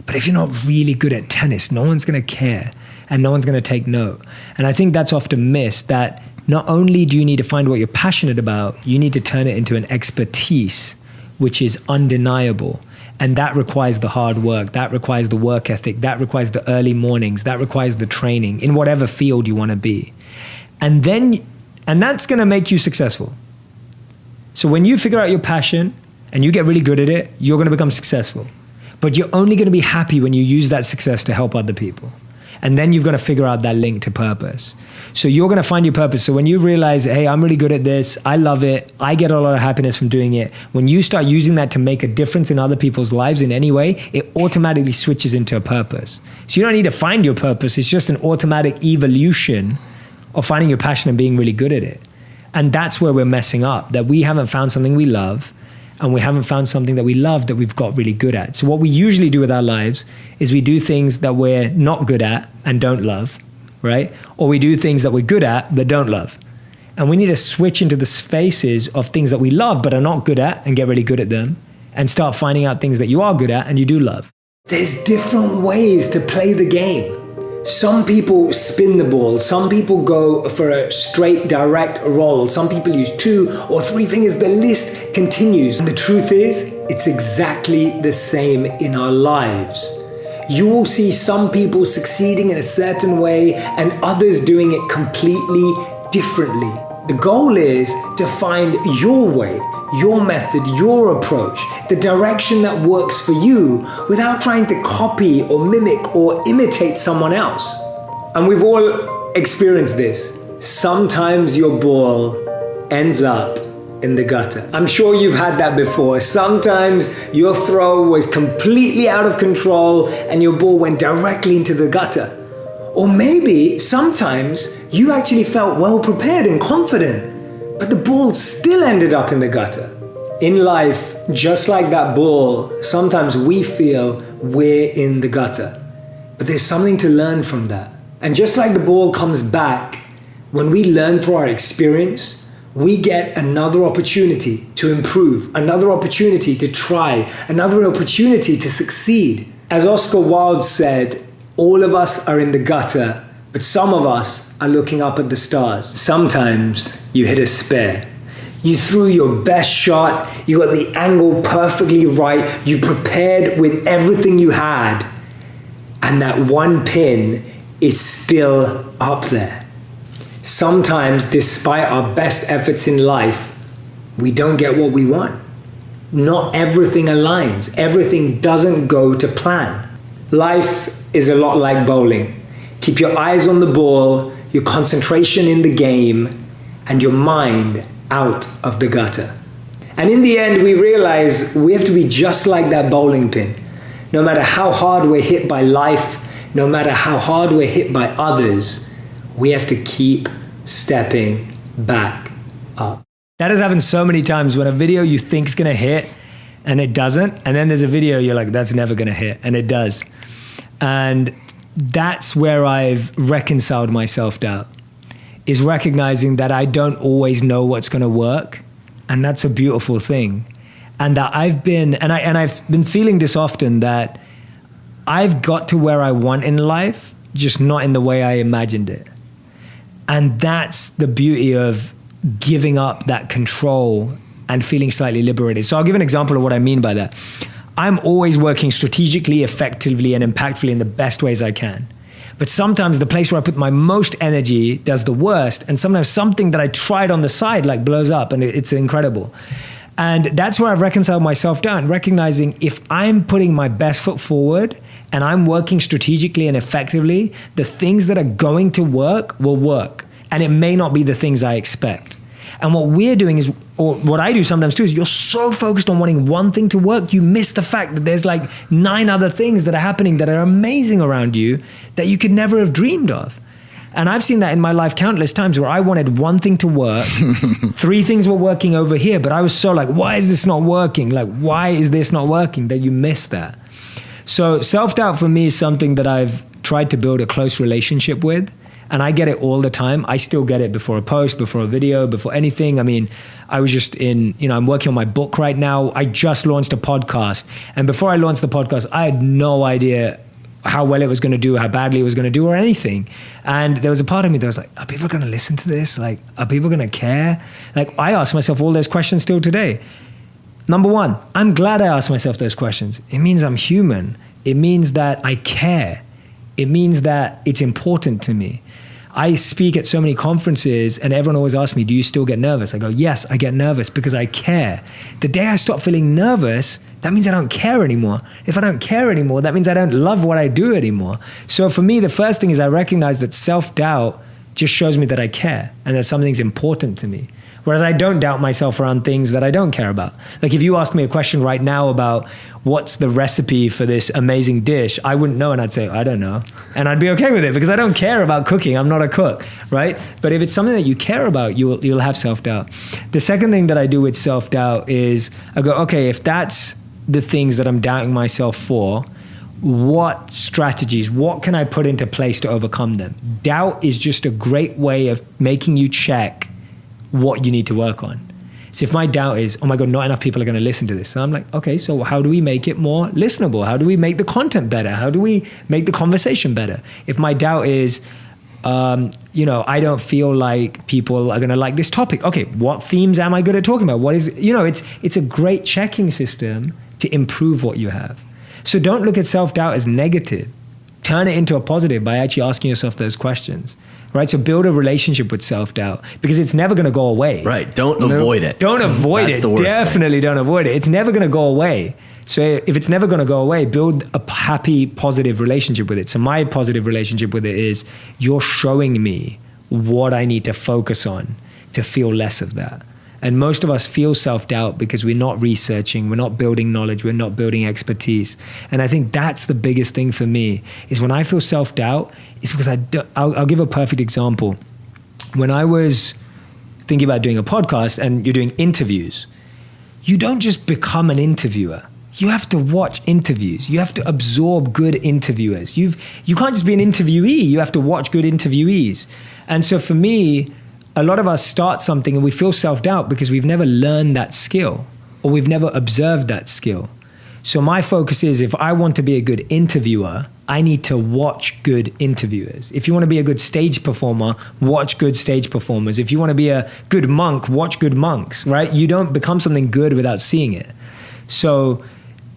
but if you're not really good at tennis, no one's gonna care and no one's gonna take note. And I think that's often missed, that not only do you need to find what you're passionate about, you need to turn it into an expertise, which is undeniable. And that requires the hard work, that requires the work ethic, that requires the early mornings, that requires the training in whatever field you wanna be. And that's gonna make you successful. So when you figure out your passion and you get really good at it, you're gonna become successful. But you're only gonna be happy when you use that success to help other people. And then you've got to figure out that link to purpose. So you're gonna find your purpose. So when you realize, hey, I'm really good at this, I love it, I get a lot of happiness from doing it, when you start using that to make a difference in other people's lives in any way, it automatically switches into a purpose. So you don't need to find your purpose, it's just an automatic evolution of finding your passion and being really good at it. And that's where we're messing up, that we haven't found something we love, and we haven't found something that we love that we've got really good at. So what we usually do with our lives is we do things that we're not good at and don't love, right? Or we do things that we're good at but don't love. And we need to switch into the spaces of things that we love but are not good at and get really good at them, and start finding out things that you are good at and you do love. There's different ways to play the game. Some people spin the ball, some people go for a straight direct roll, some people use 2 or 3 fingers, the list continues. And the truth is, it's exactly the same in our lives. You will see some people succeeding in a certain way and others doing it completely differently. The goal is to find your way, your method, your approach, the direction that works for you without trying to copy or mimic or imitate someone else. And we've all experienced this. Sometimes your ball ends up in the gutter. I'm sure you've had that before. Sometimes your throw was completely out of control and your ball went directly into the gutter. Or maybe sometimes you actually felt well prepared and confident, but the ball still ended up in the gutter. In life, just like that ball, sometimes we feel we're in the gutter, but there's something to learn from that. And just like the ball comes back, when we learn through our experience, we get another opportunity to improve, another opportunity to try, another opportunity to succeed. As Oscar Wilde said, all of us are in the gutter, but some of us are looking up at the stars. Sometimes you hit a spare. You threw your best shot, you got the angle perfectly right, you prepared with everything you had, and that one pin is still up there. Sometimes, despite our best efforts in life, we don't get what we want. Not everything aligns. Everything doesn't go to plan. Life is a lot like bowling. Keep your eyes on the ball, your concentration in the game, and your mind out of the gutter. And in the end, we realize we have to be just like that bowling pin. No matter how hard we're hit by life, no matter how hard we're hit by others, we have to keep stepping back up. That has happened so many times when a video you think is gonna hit and it doesn't, and then there's a video you're like, that's never gonna hit, and it does. And that's where I've reconciled my self-doubt, is recognizing that I don't always know what's gonna work, and that's a beautiful thing. And that I've been feeling this often, that I've got to where I want in life, just not in the way I imagined it. And that's the beauty of giving up that control and feeling slightly liberated. So I'll give an example of what I mean by that. I'm always working strategically, effectively, and impactfully in the best ways I can. But sometimes the place where I put my most energy does the worst, and sometimes something that I tried on the side like blows up, and it's incredible. And that's where I've reconciled myself down, recognizing if I'm putting my best foot forward and I'm working strategically and effectively, the things that are going to work will work. And it may not be the things I expect. And what we're doing is, or what I do sometimes too, is you're so focused on wanting one thing to work, you miss the fact that there's like 9 other things that are happening that are amazing around you that you could never have dreamed of. And I've seen that in my life countless times where I wanted one thing to work, 3 things were working over here, but I was so like, why is this not working? Like, why is this not working? That you miss that. So self-doubt for me is something that I've tried to build a close relationship with. And I get it all the time. I still get it before a post, before a video, before anything. I mean, I was just I'm working on my book right now. I just launched a podcast. And before I launched the podcast, I had no idea how well it was going to do, how badly it was going to do, or anything. And there was a part of me that was like, are people going to listen to this? Like, are people going to care? Like, I ask myself all those questions still today. Number 1, I'm glad I asked myself those questions. It means I'm human. It means that I care. It means that it's important to me. I speak at so many conferences and everyone always asks me, do you still get nervous? I go, yes, I get nervous because I care. The day I stop feeling nervous, that means I don't care anymore. If I don't care anymore, that means I don't love what I do anymore. So for me, the first thing is I recognize that self-doubt just shows me that I care and that something's important to me. Whereas I don't doubt myself around things that I don't care about. Like if you ask me a question right now about what's the recipe for this amazing dish, I wouldn't know and I'd say, I don't know. And I'd be okay with it because I don't care about cooking. I'm not a cook, right? But if it's something that you care about, you'll have self-doubt. The second thing that I do with self-doubt is I go, okay, if that's the things that I'm doubting myself for, what strategies, what can I put into place to overcome them? Doubt is just a great way of making you check what you need to work on. So if my doubt is, oh my God, not enough people are going to listen to this. So I'm like, okay, so how do we make it more listenable? How do we make the content better? How do we make the conversation better? If my doubt is, I don't feel like people are going to like this topic. Okay, what themes am I good at talking about? What is, it's a great checking system to improve what you have. So don't look at self-doubt as negative. Turn it into a positive by actually asking yourself those questions. Right? So build a relationship with self-doubt because it's never going to go away. Right. Don't avoid it. Don't avoid it. Definitely don't avoid it. It's never going to go away. So if it's never going to go away, build a happy, positive relationship with it. So my positive relationship with it is you're showing me what I need to focus on to feel less of that. And most of us feel self-doubt because we're not researching, we're not building knowledge, we're not building expertise. And I think that's the biggest thing for me is when I feel self-doubt, it's because I'll give a perfect example. When I was thinking about doing a podcast and you're doing interviews, you don't just become an interviewer. You have to watch interviews. You have to absorb good interviewers. You can't just be an interviewee. You have to watch good interviewees. And so for me, a lot of us start something and we feel self-doubt because we've never learned that skill or we've never observed that skill. So my focus is if I want to be a good interviewer, I need to watch good interviewers. If you want to be a good stage performer, watch good stage performers. If you want to be a good monk, watch good monks, right? You don't become something good without seeing it. So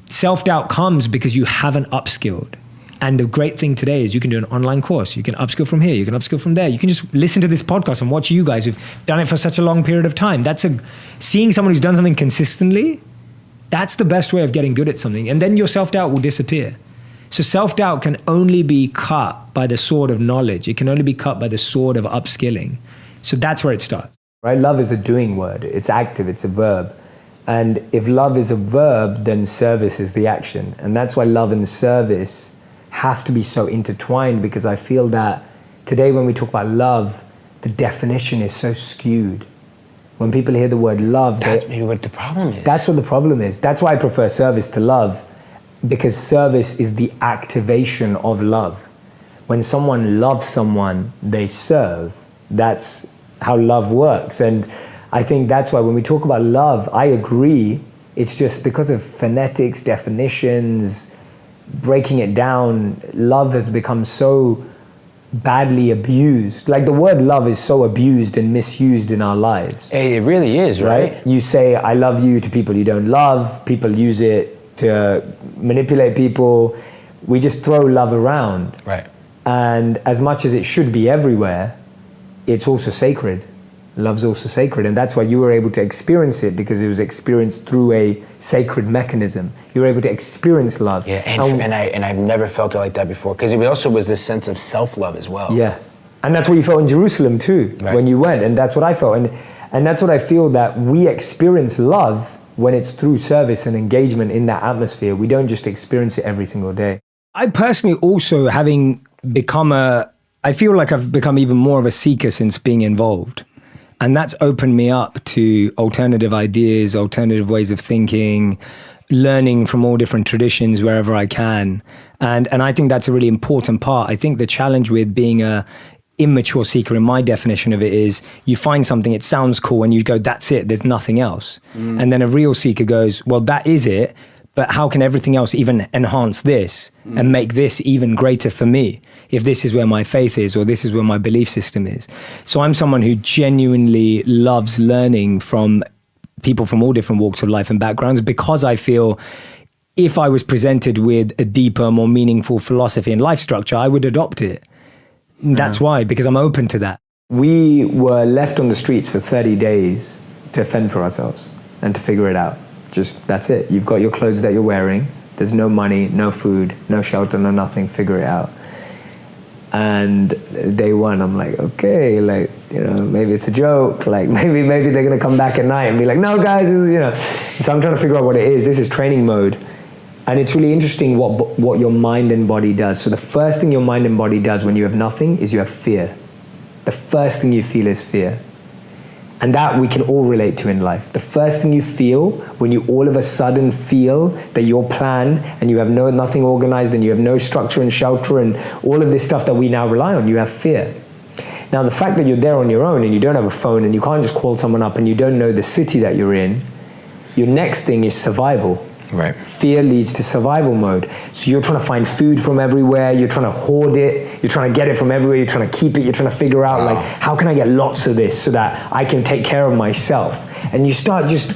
self-doubt comes because you haven't upskilled. And the great thing today is you can do an online course. You can upskill from here. You can upskill from there. You can just listen to this podcast and watch you guys who've done it for such a long period of time. Seeing someone who's done something consistently, that's the best way of getting good at something. And then your self-doubt will disappear. So self-doubt can only be cut by the sword of knowledge. It can only be cut by the sword of upskilling. So that's where it starts. Right? Love is a doing word. It's active, it's a verb. And if love is a verb, then service is the action. And that's why love and service have to be so intertwined, because I feel that today when we talk about love, the definition is so skewed. When people hear the word love, that's maybe what the problem is. That's what the problem is. That's why I prefer service to love, because service is the activation of love. When someone loves someone, they serve. That's how love works. And I think that's why when we talk about love, I agree, it's just because of phonetics, definitions, breaking it down, love has become so badly abused. Like the word love is so abused and misused in our lives. Hey, it really is, right? You say, I love you to people you don't love. People use it to manipulate people. We just throw love around. Right. And as much as it should be everywhere, it's also sacred. Love's also sacred, and that's why you were able to experience it, because it was experienced through a sacred mechanism. You were able to experience love. Yeah, and I've never felt it like that before, because it also was this sense of self-love as well. Yeah, and that's what you felt in Jerusalem too, right, when you went, and that's what I felt, and that's what I feel, that we experience love when it's through service and engagement in that atmosphere. We don't just experience it every single day. I personally also, having become I feel like I've become even more of a seeker since being involved. And that's opened me up to alternative ideas, alternative ways of thinking, learning from all different traditions wherever I can. And I think that's a really important part. I think the challenge with being a immature seeker, in my definition of it, is you find something, it sounds cool, and you go, that's it, there's nothing else. And then a real seeker goes, well, that is it, but how can everything else even enhance this and make this even greater for me, if this is where my faith is or this is where my belief system is? So I'm someone who genuinely loves learning from people from all different walks of life and backgrounds, because I feel if I was presented with a deeper, more meaningful philosophy and life structure, I would adopt it. That's why, because I'm open to that. We were left on the streets for 30 days to fend for ourselves and to figure it out. Just, that's it. You've got your clothes that you're wearing. There's no money, no food, no shelter, no nothing. Figure it out. And day one, I'm like, okay, like, you know, maybe it's a joke. Like, maybe they're gonna come back at night and be like, no, guys, you know. So I'm trying to figure out what it is. This is training mode. And it's really interesting what your mind and body does. So the first thing your mind and body does when you have nothing is you have fear. The first thing you feel is fear. And that we can all relate to in life. The first thing you feel when you all of a sudden feel that your plan and you have nothing organized and you have no structure and shelter and all of this stuff that we now rely on, you have fear. Now the fact that you're there on your own and you don't have a phone and you can't just call someone up and you don't know the city that you're in, your next thing is survival. Right. Fear leads to survival mode. So you're trying to find food from everywhere, you're trying to hoard it, you're trying to get it from everywhere, you're trying to keep it, you're trying to figure out like, how can I get lots of this so that I can take care of myself? And you start just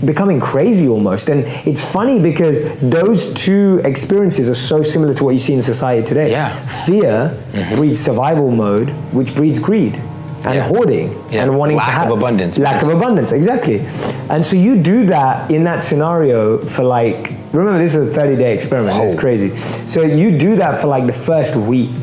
becoming crazy almost. And it's funny because those two experiences are so similar to what you see in society today. Yeah. Fear breeds survival mode, which breeds greed. And hoarding and wanting to have lack of abundance. Lack of abundance, exactly. And so you do that in that scenario for like, remember this is a 30-day experiment, it's crazy. So you do that for like the first week.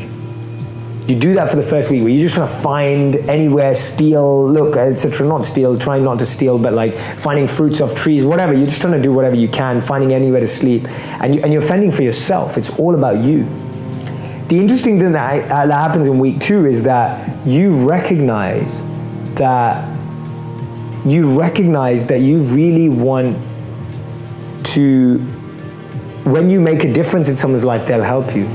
You do that for the first week where you're just trying to find anywhere, steal, look, etc. Not steal, trying not to steal, but like finding fruits off trees, whatever. You're just trying to do whatever you can, finding anywhere to sleep. And you're fending for yourself. It's all about you. The interesting thing that happens in week 2 is that you recognize that you really want to, when you make a difference in someone's life, they'll help you.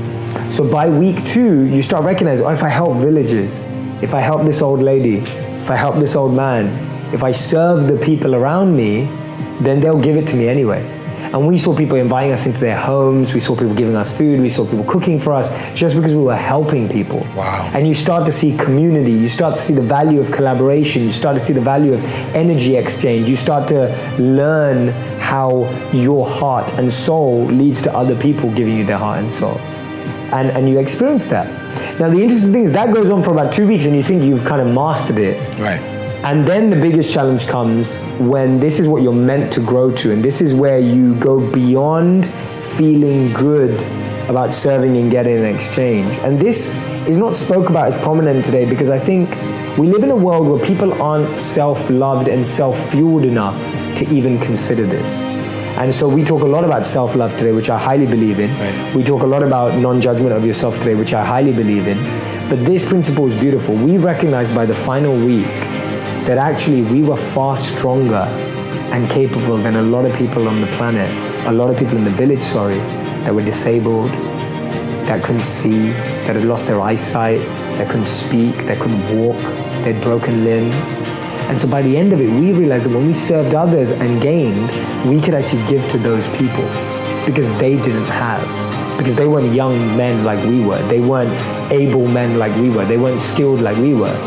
So by week 2, you start recognizing, oh, if I help villages, if I help this old lady, if I help this old man, if I serve the people around me, then they'll give it to me anyway. And we saw people inviting us into their homes, we saw people giving us food, we saw people cooking for us, just because we were helping people. Wow. And you start to see community, you start to see the value of collaboration, you start to see the value of energy exchange, you start to learn how your heart and soul leads to other people giving you their heart and soul. and you experience that. Now the interesting thing is that goes on for about 2 weeks and you think you've kind of mastered it. Right. And then the biggest challenge comes when this is what you're meant to grow to, and this is where you go beyond feeling good about serving and getting an exchange. And this is not spoke about as prominent today because I think we live in a world where people aren't self-loved and self-fueled enough to even consider this. And so we talk a lot about self-love today, which I highly believe in. Right. We talk a lot about non-judgment of yourself today, which I highly believe in. But this principle is beautiful. We recognized by the final week that actually we were far stronger and capable than a lot of people on the planet, a lot of people in the village, that were disabled, that couldn't see, that had lost their eyesight, that couldn't speak, that couldn't walk, they had broken limbs. And so by the end of it, we realized that when we served others and gained, we could actually give to those people because they didn't have. Because they weren't young men like we were. They weren't able men like we were. They weren't skilled like we were.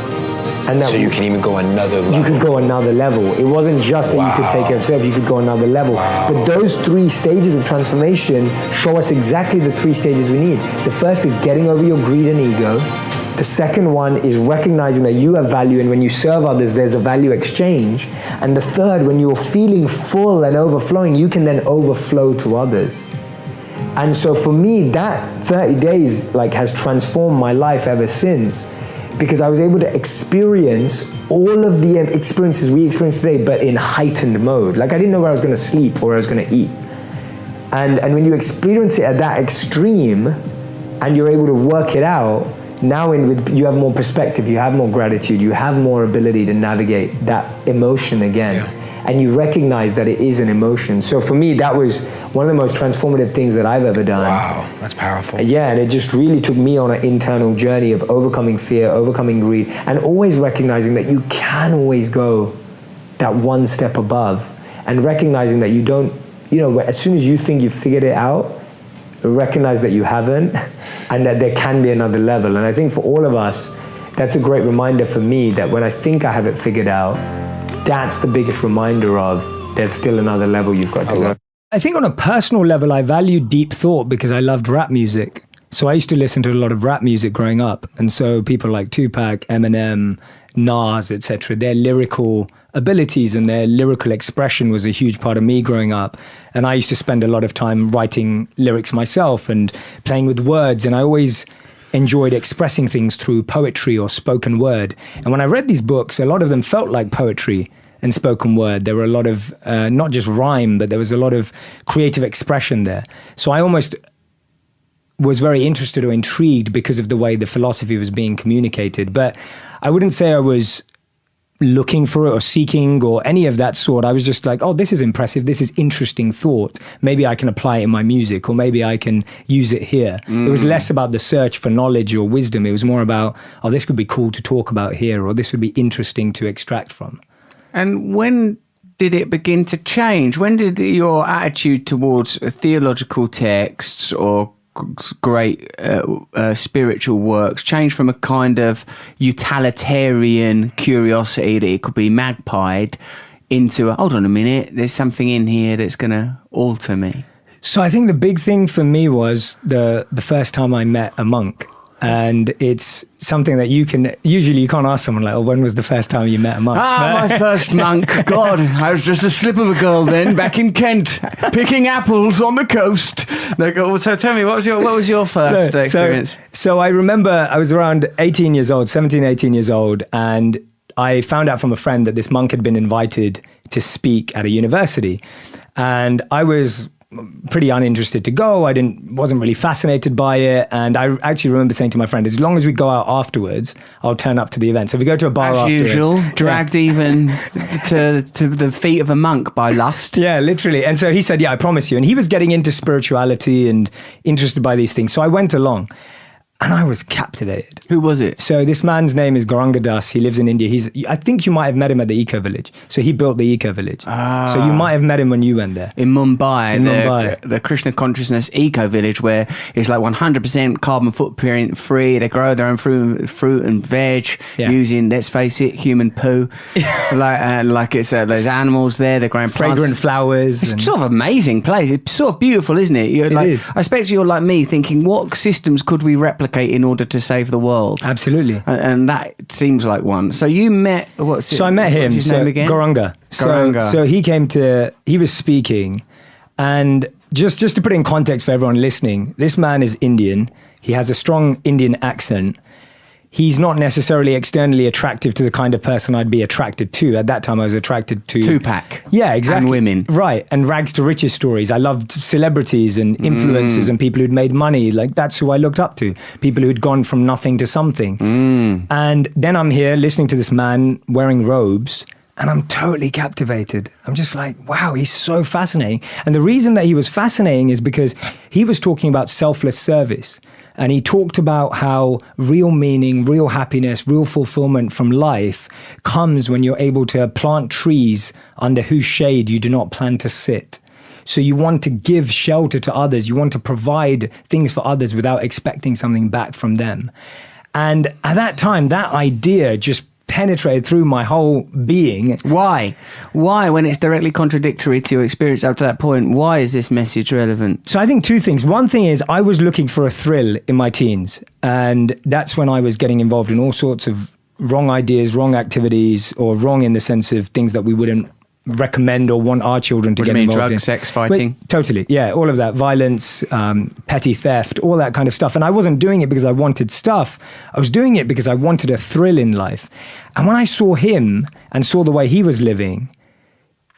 And that so you can even go another level. You could go another level. It wasn't just that you could take care of yourself, you could go another level. But those 3 stages of transformation show us exactly the 3 stages we need. The first is getting over your greed and ego. The second one is recognizing that you have value, and when you serve others, there's a value exchange. And the third, when you're feeling full and overflowing, you can then overflow to others. And so for me, that 30 days has transformed my life ever since, because I was able to experience all of the experiences we experience today, but in heightened mode. I didn't know where I was going to sleep or where I was going to eat. And when you experience it at that extreme, and you're able to work it out, now you have more perspective, you have more gratitude, you have more ability to navigate that emotion again. Yeah. And you recognize that it is an emotion. So for me, that was one of the most transformative things that I've ever done. Wow, that's powerful. Yeah, and it just really took me on an internal journey of overcoming fear, overcoming greed, and always recognizing that you can always go that one step above, and recognizing that you don't, as soon as you think you've figured it out, recognize that you haven't, and that there can be another level. And I think for all of us, that's a great reminder for me that when I think I have it figured out, that's the biggest reminder of there's still another level you've got to go. I think on a personal level, I value deep thought because I loved rap music. So I used to listen to a lot of rap music growing up. And so people like Tupac, Eminem, Nas, etc., their lyrical abilities and their lyrical expression was a huge part of me growing up. And I used to spend a lot of time writing lyrics myself and playing with words. And I always enjoyed expressing things through poetry or spoken word. And when I read these books, a lot of them felt like poetry and spoken word. There were a lot of, not just rhyme, but there was a lot of creative expression there. So I almost was very interested or intrigued because of the way the philosophy was being communicated. But I wouldn't say I was looking for it or seeking or any of that sort. I was just like, oh, this is impressive. This is interesting thought. Maybe I can apply it in my music, or maybe I can use it here. It was less about the search for knowledge or wisdom. It was more about, oh, this could be cool to talk about here, or this would be interesting to extract from. And when did it begin to change? When did your attitude towards theological texts or great spiritual works change from a kind of utilitarian curiosity that it could be magpied into hold on a minute, there's something in here that's going to alter me? So I think the big thing for me was the first time I met a monk. And it's something that you can't ask someone like, oh, when was the first time you met a monk? My first monk. God, I was just a slip of a girl then, back in Kent, picking apples on the coast. So tell me, what was your first experience? So I remember I was around 17, 18 years old, and I found out from a friend that this monk had been invited to speak at a university. And I was pretty uninterested to go. I wasn't really fascinated by it. And I actually remember saying to my friend, as long as we go out afterwards, I'll turn up to the event. So if we go to a bar afterwards. As usual, dragged even to the feet of a monk by lust. Yeah, literally. And so he said, yeah, I promise you. And he was getting into spirituality and interested by these things. So I went along. And I was captivated. Who was it? So this man's name is Gauranga Das. He lives in India. I think you might have met him at the Eco Village. So he built the Eco Village. So you might have met him when you went there. In Mumbai, Mumbai. The Krishna Consciousness Eco Village, where it's like 100% carbon footprint free. They grow their own fruit and veg using, let's face it, human poo. like it's there's animals there. They're growing plants. Fragrant flowers. It's sort of amazing place. It's sort of beautiful, isn't it? It is. I expect you're like me, thinking, what systems could we replicate in order to save the world? Absolutely. And that seems like one. So you met, what's it? So I met him. What's his name again? Gauranga. So he was speaking, and just to put it in context for everyone listening, this man is Indian. He has a strong Indian accent. He's not necessarily externally attractive to the kind of person I'd be attracted to. At that time, I was attracted to... Tupac. Yeah, exactly. And women. Right, and rags to riches stories. I loved celebrities and influencers and people who'd made money. Like, that's who I looked up to. People who'd gone from nothing to something. And then I'm here listening to this man wearing robes, and I'm totally captivated. I'm just like, wow, he's so fascinating. And the reason that he was fascinating is because he was talking about selfless service. And he talked about how real meaning, real happiness, real fulfillment from life comes when you're able to plant trees under whose shade you do not plan to sit. So you want to give shelter to others. You want to provide things for others without expecting something back from them. And at that time, that idea just penetrated through my whole being. Why? When it's directly contradictory to your experience up to that point? Why is this message relevant? So I think two things. One thing is I was looking for a thrill in my teens, and that's when I was getting involved in all sorts of wrong ideas, wrong activities, or wrong in the sense of things that we wouldn't recommend or want our children to get involved in. Drugs, sex, fighting? Totally, yeah, all of that. Violence, petty theft, all that kind of stuff. And I wasn't doing it because I wanted stuff. I was doing it because I wanted a thrill in life. And when I saw him and saw the way he was living,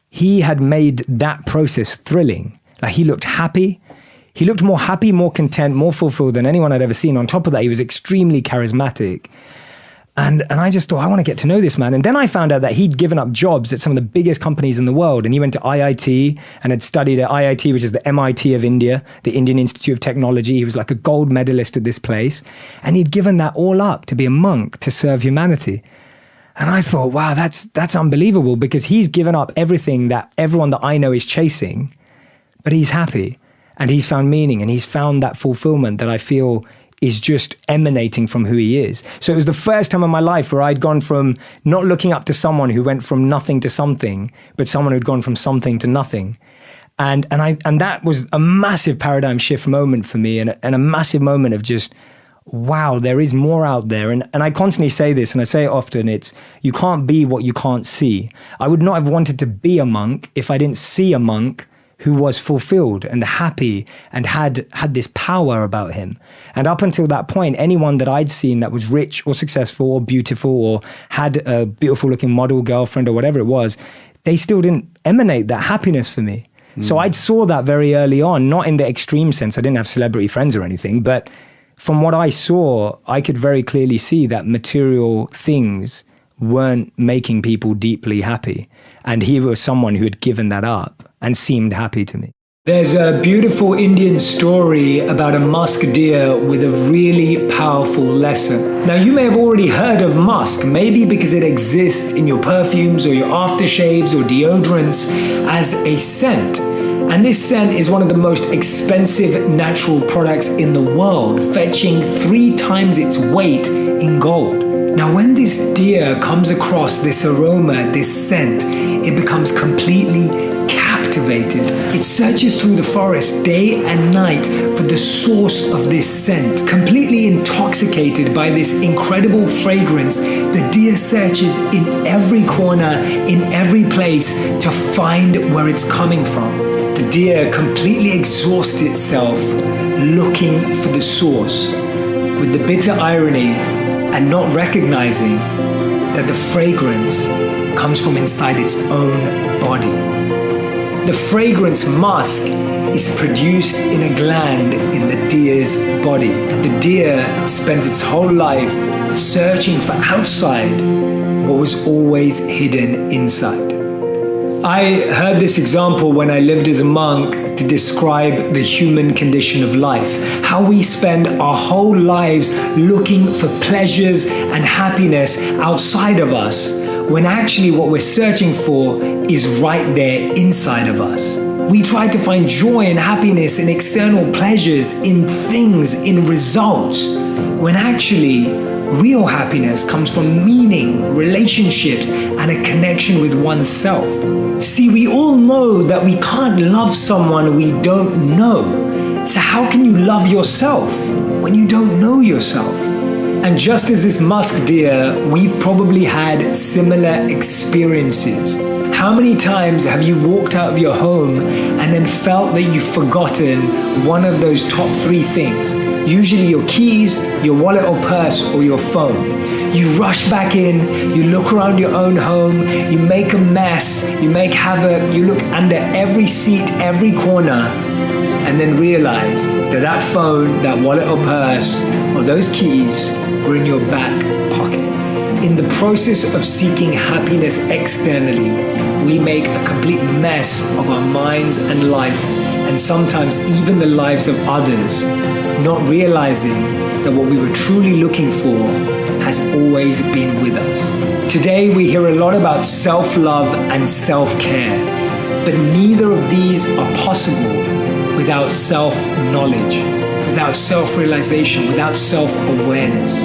he had made that process thrilling. Like, he looked happy. He looked more happy, more content, more fulfilled than anyone I'd ever seen. On top of that, he was extremely charismatic. And I just thought, I want to get to know this man. And then I found out that he'd given up jobs at some of the biggest companies in the world. And he went to IIT and had studied at IIT, which is the MIT of India, the Indian Institute of Technology. He was like a gold medalist at this place. And he'd given that all up to be a monk, to serve humanity. And I thought, wow, that's unbelievable, because he's given up everything that everyone that I know is chasing, but he's happy and he's found meaning and he's found that fulfillment that I feel is just emanating from who he is. So it was the first time in my life where I'd gone from not looking up to someone who went from nothing to something, but someone who'd gone from something to nothing. And that was a massive paradigm shift moment for me, and a massive moment of just, wow, there is more out there. And I constantly say this, and I say it often, it's, you can't be what you can't see. I would not have wanted to be a monk if I didn't see a monk who was fulfilled and happy and had this power about him. And up until that point, anyone that I'd seen that was rich or successful or beautiful or had a beautiful looking model girlfriend or whatever it was, they still didn't emanate that happiness for me. So I saw that very early on, not in the extreme sense. I didn't have celebrity friends or anything, but from what I saw, I could very clearly see that material things weren't making people deeply happy. And he was someone who had given that up and seemed happy to me. There's a beautiful Indian story about a musk deer with a really powerful lesson. Now, you may have already heard of musk, maybe because it exists in your perfumes or your aftershaves or deodorants as a scent. And this scent is one of the most expensive natural products in the world, fetching 3 times its weight in gold. Now, when this deer comes across this aroma, this scent, it becomes completely captivated. It searches through the forest day and night for the source of this scent. Completely intoxicated by this incredible fragrance, the deer searches in every corner, in every place to find where it's coming from. The deer completely exhausts itself looking for the source, with the bitter irony and not recognizing that the fragrance comes from inside its own body. The fragrance musk is produced in a gland in the deer's body. The deer spends its whole life searching for outside what was always hidden inside. I heard this example when I lived as a monk to describe the human condition of life. How we spend our whole lives looking for pleasures and happiness outside of us, when actually what we're searching for is right there inside of us. We try to find joy and happiness in external pleasures, in things, in results, when actually real happiness comes from meaning, relationships, and a connection with oneself. See, we all know that we can't love someone we don't know. So how can you love yourself when you don't know yourself? And just as this musk deer, we've probably had similar experiences. How many times have you walked out of your home and then felt that you've forgotten one of those top 3 things? Usually your keys, your wallet or purse, or your phone. You rush back in, you look around your own home, you make a mess, you make havoc, you look under every seat, every corner, and then realize that that phone, that wallet or purse, or those keys were in your back pocket. In the process of seeking happiness externally, we make a complete mess of our minds and life, and sometimes even the lives of others, not realizing that what we were truly looking for has always been with us. Today we hear a lot about self-love and self-care, but neither of these are possible without self-knowledge, without self-realization, without self-awareness.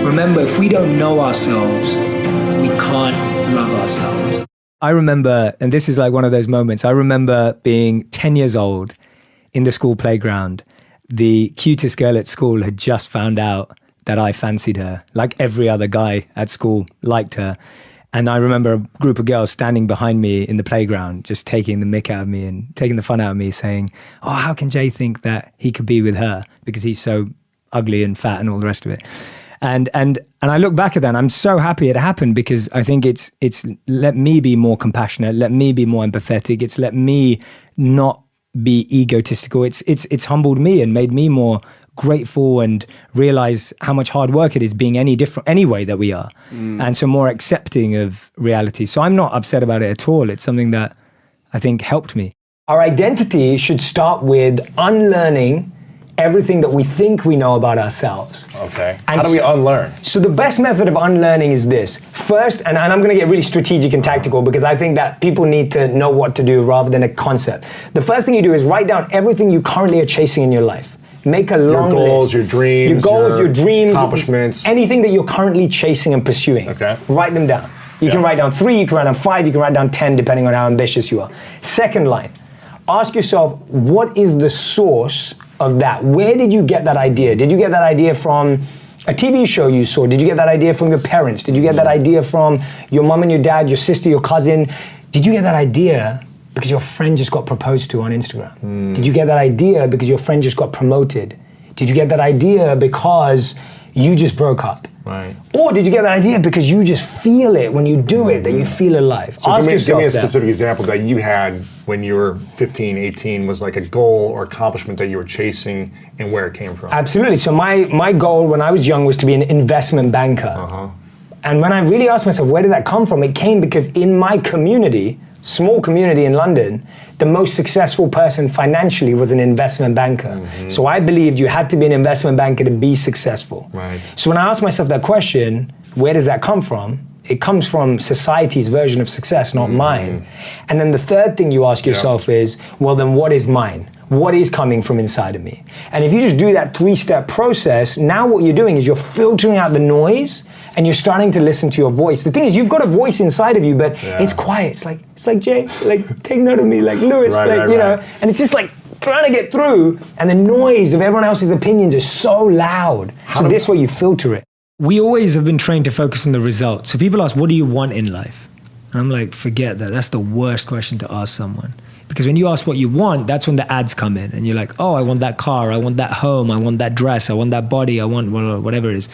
Remember, if we don't know ourselves, we can't love ourselves. I remember, and this is like one of those moments, I remember being 10 years old in the school playground. The cutest girl at school had just found out that I fancied her, like every other guy at school liked her. And I remember a group of girls standing behind me in the playground, just taking the mick out of me and taking the fun out of me, saying, oh, how can Jay think that he could be with her because he's so ugly and fat and all the rest of it. And I look back at that and I'm so happy it happened, because I think it's let me be more compassionate, let me be more empathetic, it's let me not be egotistical, it's humbled me and made me more grateful and realize how much hard work it is being any different, any way that we are. And so more accepting of reality. So I'm not upset about it at all. It's something that I think helped me. Our identity should start with unlearning everything that we think we know about ourselves. Okay. How do we unlearn? So the best method of unlearning is this. First, and I'm going to get really strategic and tactical, because I think that people need to know what to do rather than a concept. The first thing you do is write down everything you currently are chasing in your life. Make a long list. Your goals, your dreams, your goals, your dreams, accomplishments. Anything that you're currently chasing and pursuing. Okay. Write them down. You can write down 3, you can write down 5, you can write down 10, depending on how ambitious you are. Second line, ask yourself, what is the source of that? Where did you get that idea? Did you get that idea from a TV show you saw? Did you get that idea from your parents? Did you get that idea from your mom and your dad, your sister, your cousin? Did you get that idea because your friend just got proposed to on Instagram? Did you get that idea because your friend just got promoted? Did you get that idea because you just broke up? Right. Or did you get that idea because you just feel it when you do it, that you feel alive? So give me a specific example that you had when you were 15, 18, was like a goal or accomplishment that you were chasing and where it came from. Absolutely. So my goal when I was young was to be an investment banker. And when I really asked myself, where did that come from? It came because in my community, small community in London, the most successful person financially was an investment banker. So I believed you had to be an investment banker to be successful. Right. So when I asked myself that question, where does that come from? It comes from society's version of success, not mine. And then the third thing you ask yourself is, well, then what is mine? What is coming from inside of me? And if you just do that 3-step process, now what you're doing is you're filtering out the noise and you're starting to listen to your voice. The thing is, you've got a voice inside of you, but it's quiet. It's like Jay, like take note of me, like Lewis, you know, and it's just like trying to get through, and the noise of everyone else's opinions is so loud. So this way you filter it. We always have been trained to focus on the result. So people ask, what do you want in life? And I'm like, forget that. That's the worst question to ask someone. Because when you ask what you want, that's when the ads come in. And you're like, oh, I want that car, I want that home, I want that dress, I want that body, I want whatever it is.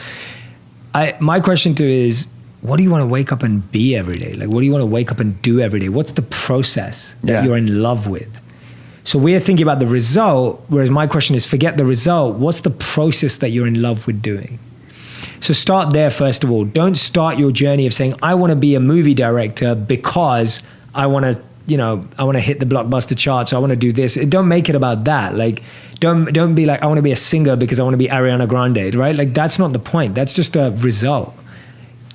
My question to you is, what do you want to wake up and be every day? Like, what do you want to wake up and do every day? What's the process that you're in love with? So we're thinking about the result, whereas my question is, forget the result. What's the process that you're in love with doing? So start there, first of all. Don't start your journey of saying, I want to be a movie director because I want to you know, I want to hit the blockbuster charts. I want to do this. Don't make it about that. Like, don't be like, I want to be a singer because I want to be Ariana Grande, right? Like, that's not the point. That's just a result.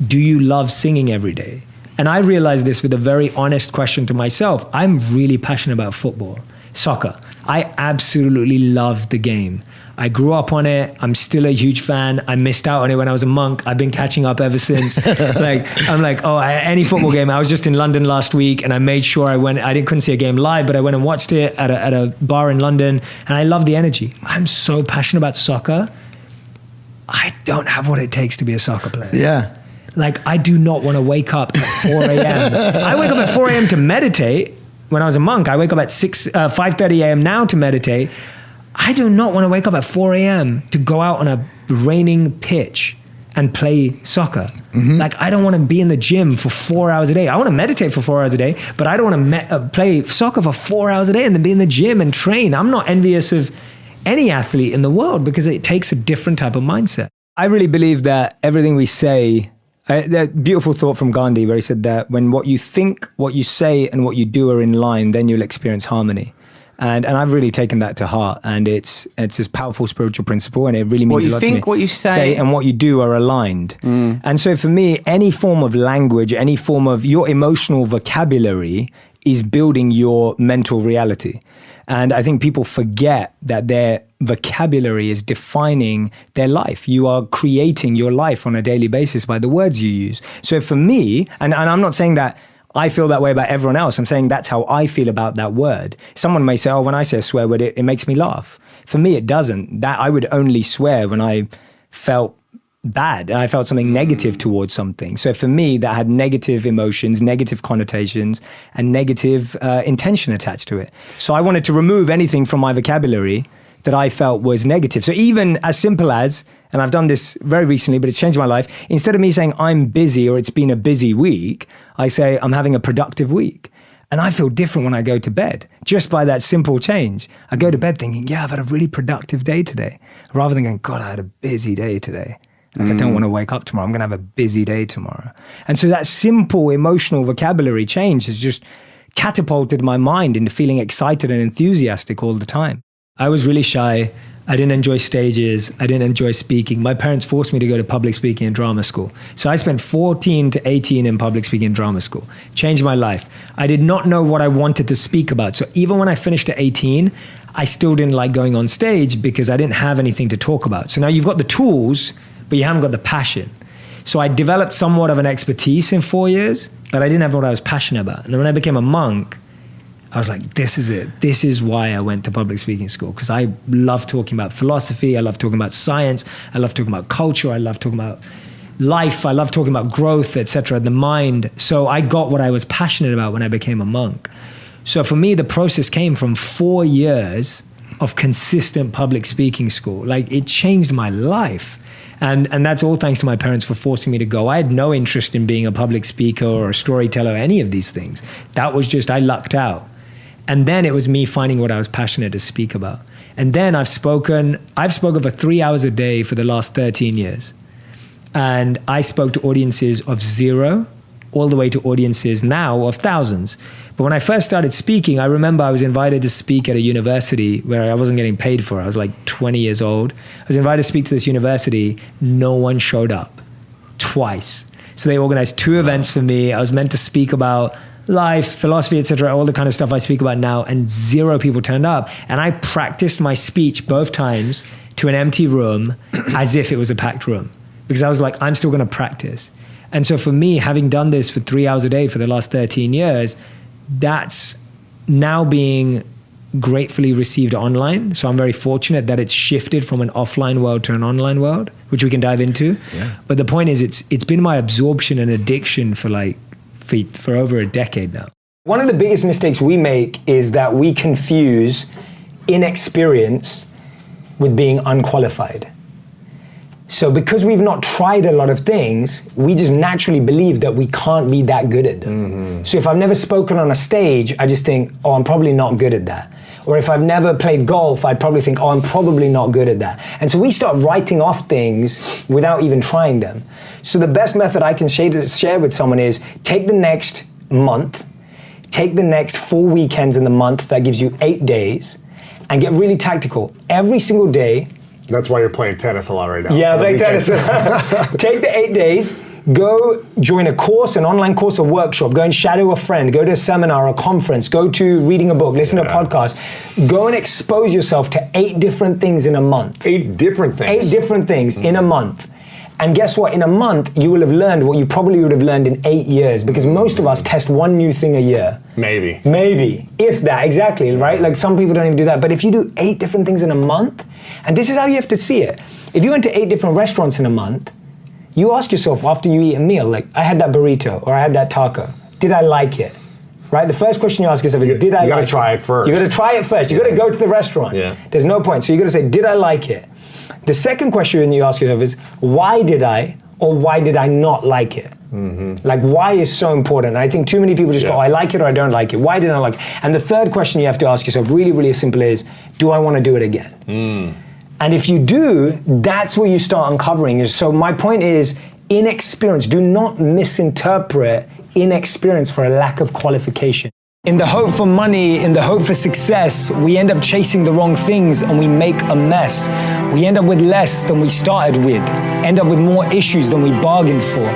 Do you love singing every day? And I realized this with a very honest question to myself. I'm really passionate about football, soccer. I absolutely love the game. I grew up on it. I'm still a huge fan. I missed out on it when I was a monk. I've been catching up ever since. I'm like, any football game. I was just in London last week and I made sure I went. Couldn't see a game live, but I went and watched it at a bar in London, and I love the energy. I'm so passionate about soccer. I don't have what it takes to be a soccer player. Yeah. Like, I do not want to wake up at 4 a.m. I wake up at 4 a.m. to meditate. When I was a monk, I wake up at 5:30 a.m. now to meditate. I do not want to wake up at 4 a.m. to go out on a raining pitch and play soccer. Mm-hmm. Like, I don't want to be in the gym for 4 hours a day. I want to meditate for 4 hours a day, but I don't want to play soccer for 4 hours a day and then be in the gym and train. I'm not envious of any athlete in the world because it takes a different type of mindset. I really believe that everything we say, that beautiful thought from Gandhi where he said that when what you think, what you say, and what you do are in line, then you'll experience harmony. And I've really taken that to heart, and it's this powerful spiritual principle, and it really means a lot to me. What you think, what you say, and what you do are aligned. And so for me, any form of language, any form of your emotional vocabulary is building your mental reality. And I think people forget that their vocabulary is defining their life. You are creating your life on a daily basis by the words you use. So for me, and I'm not saying that I feel that way about everyone else. I'm saying that's how I feel about that word. Someone may say, when I say a swear word, it makes me laugh. For me, it doesn't. That I would only swear when I felt bad and I felt something negative towards something. So for me, that had negative emotions, negative connotations, and negative intention attached to it. So I wanted to remove anything from my vocabulary that I felt was negative. So even as simple as, and I've done this very recently, but it's changed my life, instead of me saying I'm busy or it's been a busy week, I say I'm having a productive week. And I feel different when I go to bed, just by that simple change. I go to bed thinking, yeah, I've had a really productive day today, rather than going, God, I had a busy day today. Like, I don't want to wake up tomorrow. I'm going to have a busy day tomorrow. And so that simple emotional vocabulary change has just catapulted my mind into feeling excited and enthusiastic all the time. I was really shy. I didn't enjoy stages. I didn't enjoy speaking. My parents forced me to go to public speaking and drama school. So I spent 14 to 18 in public speaking and drama school. Changed my life. I did not know what I wanted to speak about. So even when I finished at 18, I still didn't like going on stage because I didn't have anything to talk about. So now you've got the tools, but you haven't got the passion. So I developed somewhat of an expertise in 4 years, but I didn't have what I was passionate about. And when I became a monk, I was like, this is it. This is why I went to public speaking school, because I love talking about philosophy. I love talking about science. I love talking about culture. I love talking about life. I love talking about growth, etc., the mind. So I got what I was passionate about when I became a monk. So for me, the process came from 4 years of consistent public speaking school. Like, it changed my life. And that's all thanks to my parents for forcing me to go. I had no interest in being a public speaker or a storyteller or any of these things. That was just, I lucked out. And then it was me finding what I was passionate to speak about. And then I've spoken for 3 hours a day for the last 13 years. And I spoke to audiences of 0 all the way to audiences now of thousands. But when I first started speaking, I remember I was invited to speak at a university where I wasn't getting paid for it. I was like 20 years old. I was invited to speak to this university. No one showed up twice. So they organized 2 events for me. I was meant to speak about life, philosophy, etc., all the kind of stuff I speak about now, and 0 people turned up. And I practiced my speech both times to an empty room as if it was a packed room, because I was like, I'm still going to practice. And so for me, having done this for 3 hours a day for the last 13 years, that's now being gratefully received online. So I'm very fortunate that it's shifted from an offline world to an online world, which we can dive into. Yeah. But the point is, it's been my absorption and addiction for over a decade now. One of the biggest mistakes we make is that we confuse inexperience with being unqualified. So because we've not tried a lot of things, we just naturally believe that we can't be that good at them. Mm-hmm. So if I've never spoken on a stage, I just think, oh, I'm probably not good at that. Or if I've never played golf, I'd probably think, oh, I'm probably not good at that. And so we start writing off things without even trying them. So the best method I can share with someone is take the next month, take the next 4 weekends in the month, that gives you 8 days, and get really tactical. Every single day. That's why you're playing tennis a lot right now. Yeah, playing tennis. Take the 8 days, go join a course, an online course, a workshop, go and shadow a friend, go to a seminar, a conference, go to reading a book, listen to a podcast. Go and expose yourself to 8 different things in a month. 8 different things? 8 different things in a month. And guess what? In a month, you will have learned what you probably would have learned in 8 years, because most of us test one new thing a year. Maybe. Maybe, if that, exactly, right? Like some people don't even do that. But if you do 8 different things in a month, and this is how you have to see it. If you went to 8 different restaurants in a month, you ask yourself after you eat a meal, like, I had that burrito or I had that taco. Did I like it? Right? The first question you ask yourself is, did I like it? You gotta try it first. You gotta try it first. You gotta go to the restaurant. Yeah. There's no point. So you gotta say, did I like it? The second question you ask yourself is, why did I, or why did I not like it? Like, why is so important? I think too many people just go, I like it or I don't like it. Why didn't I like it? And the third question you have to ask yourself, really, really simple, is, do I want to do it again? And if you do, that's where you start uncovering. So my point is, inexperience. Do not misinterpret inexperience for a lack of qualification. In the hope for money, in the hope for success, we end up chasing the wrong things and we make a mess. We end up with less than we started with, end up with more issues than we bargained for.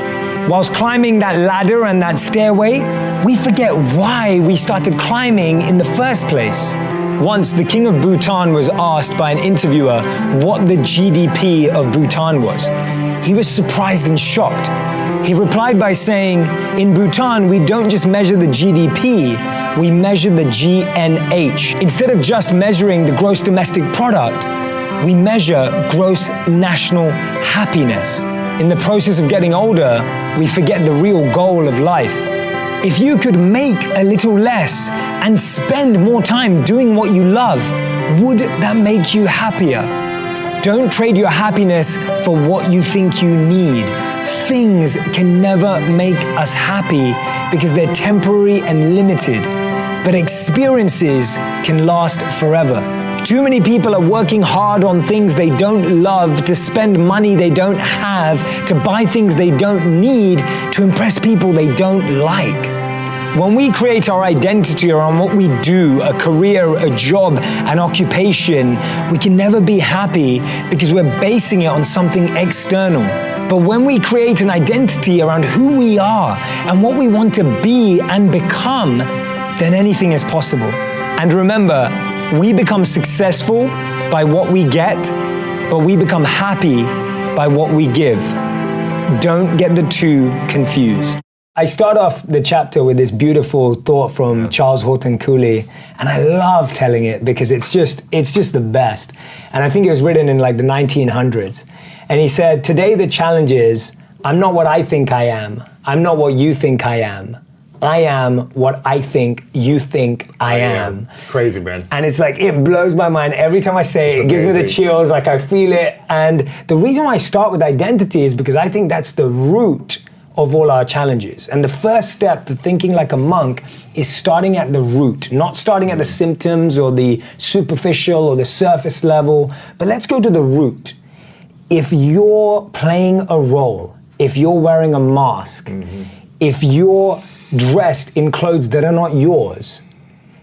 Whilst climbing that ladder and that stairway, we forget why we started climbing in the first place. Once, the king of Bhutan was asked by an interviewer what the GDP of Bhutan was. He was surprised and shocked. He replied by saying, in Bhutan, we don't just measure the GDP, we measure the GNH. Instead of just measuring the gross domestic product, we measure gross national happiness. In the process of getting older, we forget the real goal of life. If you could make a little less and spend more time doing what you love, would that make you happier? Don't trade your happiness for what you think you need. Things can never make us happy because they're temporary and limited, but experiences can last forever. Too many people are working hard on things they don't love, to spend money they don't have, to buy things they don't need, to impress people they don't like. When we create our identity around what we do, a career, a job, an occupation, we can never be happy because we're basing it on something external. But when we create an identity around who we are and what we want to be and become, then anything is possible. And remember, we become successful by what we get, but we become happy by what we give. Don't get the two confused. I start off the chapter with this beautiful thought from Charles Horton Cooley, and I love telling it because it's just the best. And I think it was written in like the 1900s. And he said, today the challenge is, I'm not what I think I am. I'm not what you think I am. I am what I think you think I am. It's crazy, man. And it's like, it blows my mind every time I say it. It gives me the chills, like I feel it. And the reason why I start with identity is because I think that's the root of all our challenges. And the first step to thinking like a monk is starting at the root, not starting at the symptoms or the superficial or the surface level, but let's go to the root. If you're playing a role, if you're wearing a mask, if you're dressed in clothes that are not yours,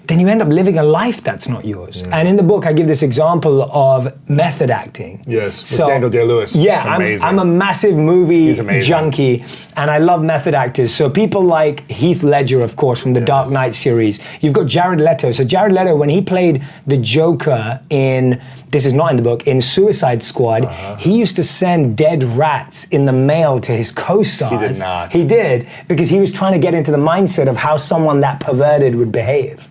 then you end up living a life that's not yours. And in the book, I give this example of method acting. Yes, with Daniel Day-Lewis. Yeah, I'm a massive movie junkie, and I love method actors. So people like Heath Ledger, of course, from the Dark Knight series. You've got Jared Leto. So Jared Leto, when he played the Joker in, this is not in the book, in Suicide Squad, he used to send dead rats in the mail to his co-stars. He did not. He did, because he was trying to get into the mindset of how someone that perverted would behave.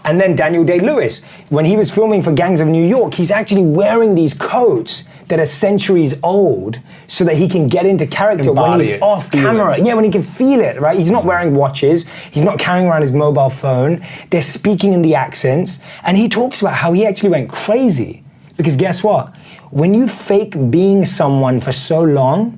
And then Daniel Day-Lewis, when he was filming for Gangs of New York, he's actually wearing these coats that are centuries old so that he can get into character when he's off camera. Yeah, when he can feel it, right? He's not wearing watches. He's not carrying around his mobile phone. They're speaking in the accents. And he talks about how he actually went crazy. Because guess what? When you fake being someone for so long,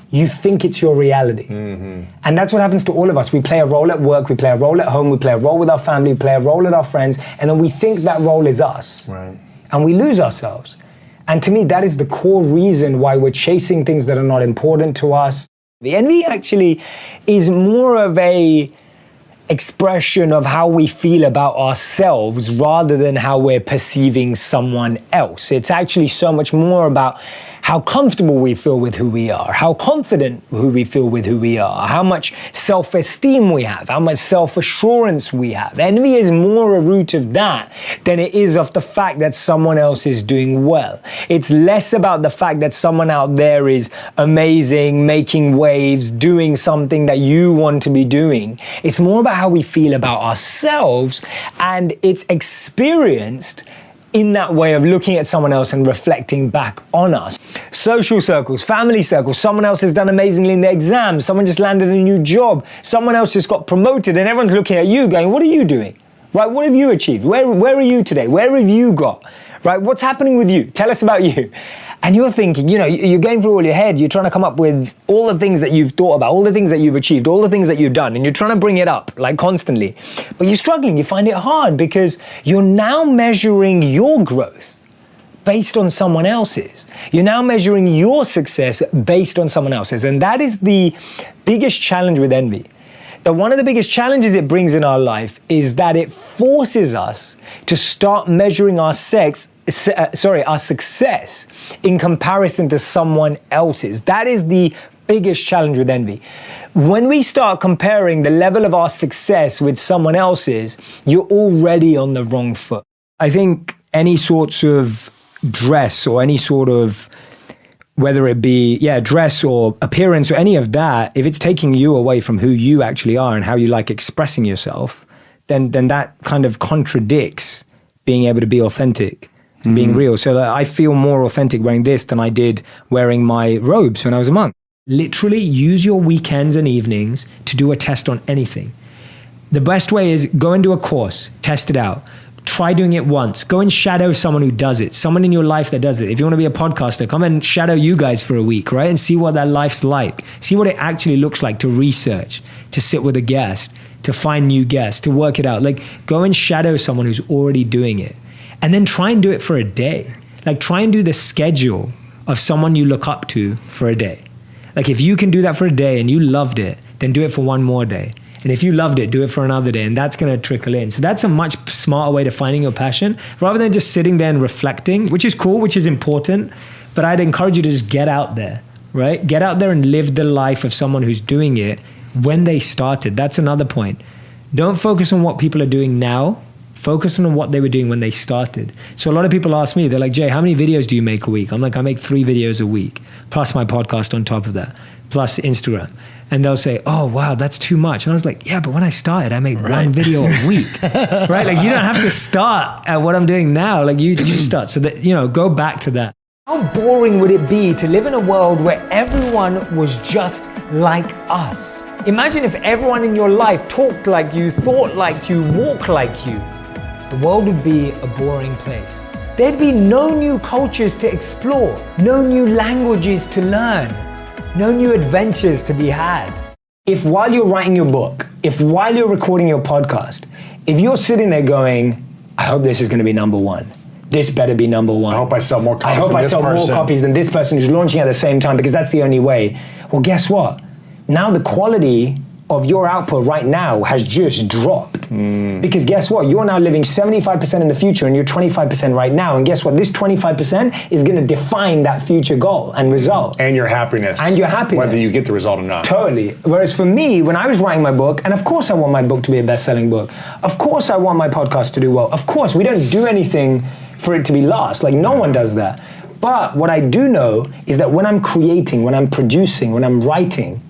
you think it's your reality. And that's what happens to all of us. We play a role at work, we play a role at home, we play a role with our family, we play a role with our friends, and then we think that role is us. Right. And we lose ourselves. And to me, that is the core reason why we're chasing things that are not important to us. The envy actually is more of a expression of how we feel about ourselves rather than how we're perceiving someone else. It's actually so much more about how comfortable we feel with who we are, how confident who we feel with who we are, how much self-esteem we have, how much self-assurance we have. Envy is more a root of that than it is of the fact that someone else is doing well. It's less about the fact that someone out there is amazing, making waves, doing something that you want to be doing. It's more about how we feel about ourselves, and it's experienced in that way of looking at someone else and reflecting back on us. Social circles, family circles, someone else has done amazingly in their exams, someone just landed a new job, someone else just got promoted, and everyone's looking at you going, what are you doing? Right, what have you achieved? Where are you today? Where have you got? Right, what's happening with you? Tell us about you. And you're thinking, you know, you're going through all your head, you're trying to come up with all the things that you've thought about, all the things that you've achieved, all the things that you've done, and you're trying to bring it up, like, constantly. But you're struggling, you find it hard because you're now measuring your growth based on someone else's. You're now measuring your success based on someone else's. And that is the biggest challenge with envy. That one of the biggest challenges it brings in our life is that it forces us to start measuring our success in comparison to someone else's. That is the biggest challenge with envy. When we start comparing the level of our success with someone else's, you're already on the wrong foot. I think any sorts of dress or any sort of, whether it be, dress or appearance or any of that, if it's taking you away from who you actually are and how you like expressing yourself, then that kind of contradicts being able to be authentic and being real. So I feel more authentic wearing this than I did wearing my robes when I was a monk. Literally use your weekends and evenings to do a test on anything. The best way is go and do a course, test it out. Try doing it once. Go and shadow someone who does it, someone in your life that does it. If you want to be a podcaster, come and shadow you guys for a week, right? And see what that life's like. See what it actually looks like to research, to sit with a guest, to find new guests, to work it out. Like, go and shadow someone who's already doing it. And then try and do it for a day. Like, try and do the schedule of someone you look up to for a day. Like, if you can do that for a day and you loved it, then do it for one more day. And if you loved it, do it for another day, and that's going to trickle in. So that's a much smarter way to finding your passion, rather than just sitting there and reflecting, which is cool, which is important. But I'd encourage you to just get out there, right? Get out there and live the life of someone who's doing it when they started. That's another point. Don't focus on what people are doing now. Focus on what they were doing when they started. So a lot of people ask me, they're like, Jay, how many videos do you make a week? I'm like, I make 3 videos a week, plus my podcast on top of that, plus Instagram. And they'll say, oh, wow, that's too much. And I was like, yeah, but when I started, I made 1 video a week, right? Like, you don't have to start at what I'm doing now. Like, you just start. So that, you know, go back to that. How boring would it be to live in a world where everyone was just like us? Imagine if everyone in your life talked like you, thought like you, walked like you. The world would be a boring place. There'd be no new cultures to explore, no new languages to learn, no new adventures to be had. If while you're writing your book, if while you're recording your podcast, if you're sitting there going, I hope this is going to be number 1. This better be number 1. I hope I sell more copies I hope I sell more copies than this person who's launching at the same time, because that's the only way. Well, guess what? Now the quality of your output right now has just dropped. Because guess what? You're now living 75% in the future and you're 25% right now. And guess what? This 25% is going to define that future goal and result. And your happiness. And your happiness. Whether you get the result or not. Totally. Whereas for me, when I was writing my book, and of course I want my book to be a best-selling book. Of course I want my podcast to do well. Of course, we don't do anything for it to be lost. Like, no one does that. But what I do know is that when I'm creating, when I'm producing, when I'm writing,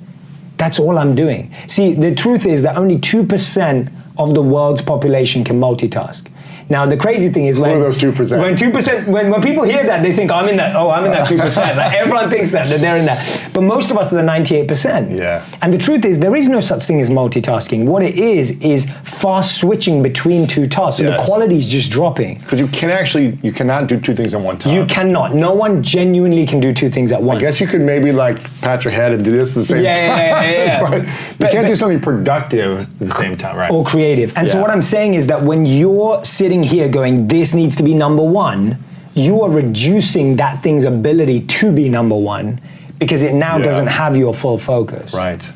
that's all I'm doing. See, the truth is that only 2% of the world's population can multitask. Now, the crazy thing is when... What are those 2%? When people hear that, they think, I'm in that 2%. Like, everyone thinks that they're in that. But most of us are the 98%. Yeah. And the truth is, there is no such thing as multitasking. What it is fast switching between 2 tasks. So the quality is just dropping. Because you cannot do 2 things at one time. You cannot. No one genuinely can do 2 things at once. I guess you could maybe like pat your head and do this at the same time. Yeah. But you can't do something productive at the same time, right? Or creative. And so what I'm saying is that when you're sitting here going, this needs to be number 1, you are reducing that thing's ability to be number 1 because it now doesn't have your full focus. Right.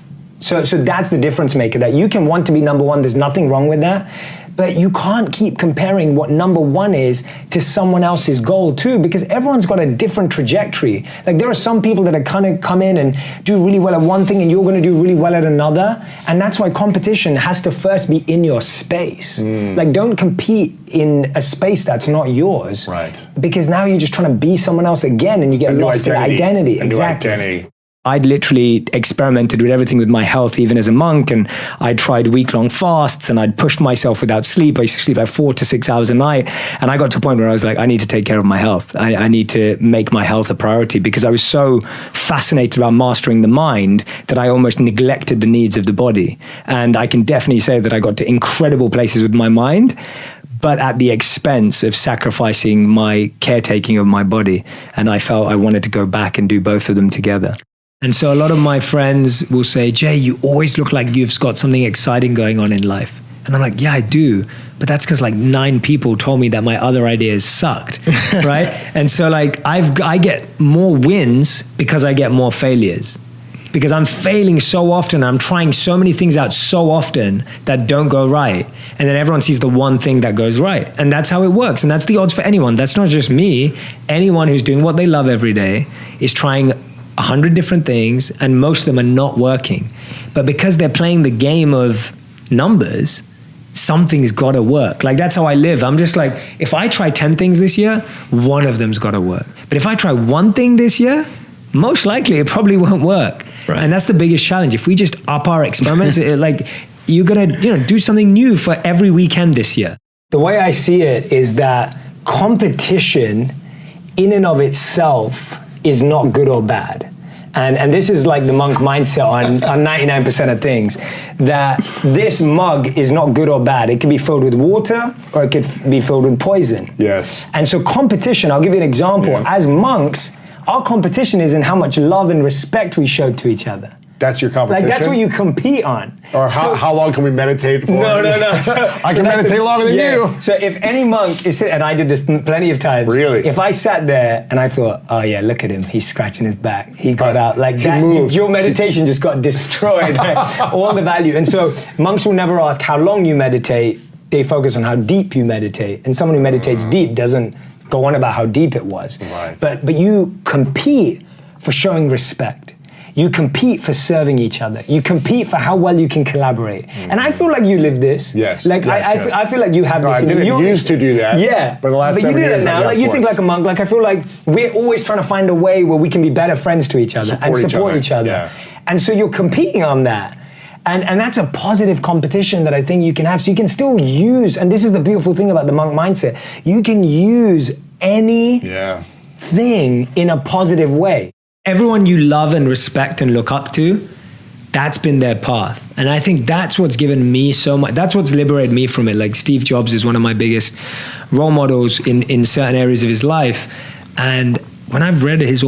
So that's the difference maker, that you can want to be number one. There's nothing wrong with that. But you can't keep comparing what number one is to someone else's goal too, because everyone's got a different trajectory. Like there are some people that are kind of come in and do really well at one thing and you're going to do really well at another. And that's why competition has to first be in your space. Like don't compete in a space that's not yours. Right. Because now you're just trying to be someone else again and you get lost in identity. Exactly. I'd literally experimented with everything with my health, even as a monk, and I tried week-long fasts and I'd pushed myself without sleep. I used to sleep like 4 to 6 hours a night. And I got to a point where I was like, I need to take care of my health. I need to make my health a priority, because I was so fascinated about mastering the mind that I almost neglected the needs of the body. And I can definitely say that I got to incredible places with my mind, but at the expense of sacrificing my caretaking of my body. And I felt I wanted to go back and do both of them together. And so a lot of my friends will say, Jay, you always look like you've got something exciting going on in life. And I'm like, yeah, I do. But that's because like 9 people told me that my other ideas sucked, right? And so like I get more wins because I get more failures. Because I'm failing so often, I'm trying so many things out so often that don't go right. And then everyone sees the one thing that goes right. And that's how it works. And that's the odds for anyone. That's not just me. Anyone who's doing what they love every day is trying 100 different things, and most of them are not working. But because they're playing the game of numbers, something's got to work. Like that's how I live. I'm just like, if I try 10 things this year, one of them's got to work. But if I try one thing this year, most likely it probably won't work. Right. And that's the biggest challenge. If we just up our experiments, like you're gonna do something new for every weekend this year. The way I see it is that competition in and of itself is not good or bad. And this is like the monk mindset on 99% of things, that this mug is not good or bad. It can be filled with water or it could be filled with poison. Yes. And so competition, I'll give you an example. Yeah. As monks, our competition is in how much love and respect we show to each other. That's your competition? Like that's what you compete on. Or how long can we meditate for? No. I can meditate longer than you. So if any monk is sitting, and I did this plenty of times. Really? If I sat there and I thought, oh yeah, look at him, he's scratching his back. He got out like that. Your meditation just got destroyed. All the value. And so monks will never ask how long you meditate. They focus on how deep you meditate. And someone who meditates deep doesn't go on about how deep it was. Right. But you compete for showing respect. You compete for serving each other. You compete for how well you can collaborate. And I feel like you live this. Yes. Like yes. I feel like you have this. I didn't used to do that. Yeah. But the last but 7 you do years, that now. Like you think like a monk. Like I feel like we're always trying to find a way where we can be better friends to each other and support each other. Yeah. And so you're competing on that. And that's a positive competition that I think you can have. So you can still use, and this is the beautiful thing about the monk mindset, you can use any thing in a positive way. Everyone you love and respect and look up to, that's been their path. And I think that's what's given me so much, that's what's liberated me from it. Like Steve Jobs is one of my biggest role models in certain areas of his life. And when I've read his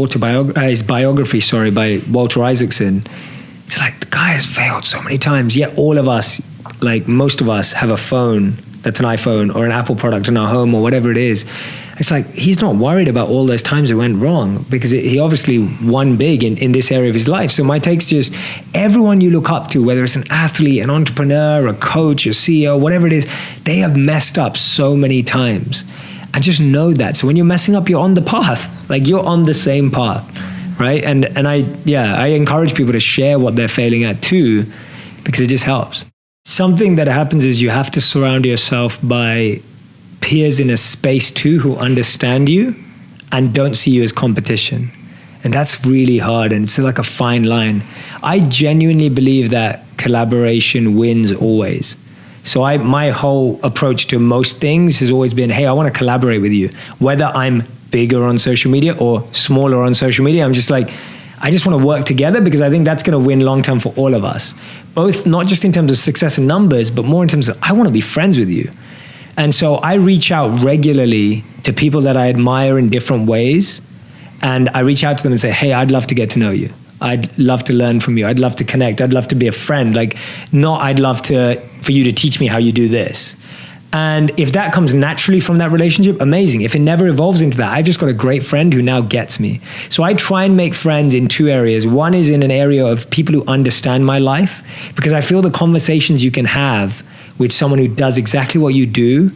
biography by Walter Isaacson, it's like the guy has failed so many times, yet all of us, like most of us, have a phone that's an iPhone or an Apple product in our home or whatever it is. It's like he's not worried about all those times it went wrong because he obviously won big in this area of his life. So my take's just everyone you look up to, whether it's an athlete, an entrepreneur, a coach, a CEO, whatever it is, they have messed up so many times. And just know that. So when you're messing up, you're on the path. Like you're on the same path, right? And I encourage people to share what they're failing at too, because it just helps. Something that happens is you have to surround yourself by peers in a space too who understand you and don't see you as competition. And that's really hard, and it's like a fine line. I genuinely believe that collaboration wins always. So my whole approach to most things has always been, hey, I want to collaborate with you. Whether I'm bigger on social media or smaller on social media, I'm just like, I just want to work together because I think that's going to win long term for all of us. Both, not just in terms of success and numbers, but more in terms of, I want to be friends with you. And so I reach out regularly to people that I admire in different ways. And I reach out to them and say, hey, I'd love to get to know you. I'd love to learn from you. I'd love to connect. I'd love to be a friend. Like, not I'd love for you to teach me how you do this. And if that comes naturally from that relationship, amazing. If it never evolves into that, I've just got a great friend who now gets me. So I try and make friends in two areas. One is in an area of people who understand my life, because I feel the conversations you can have with someone who does exactly what you do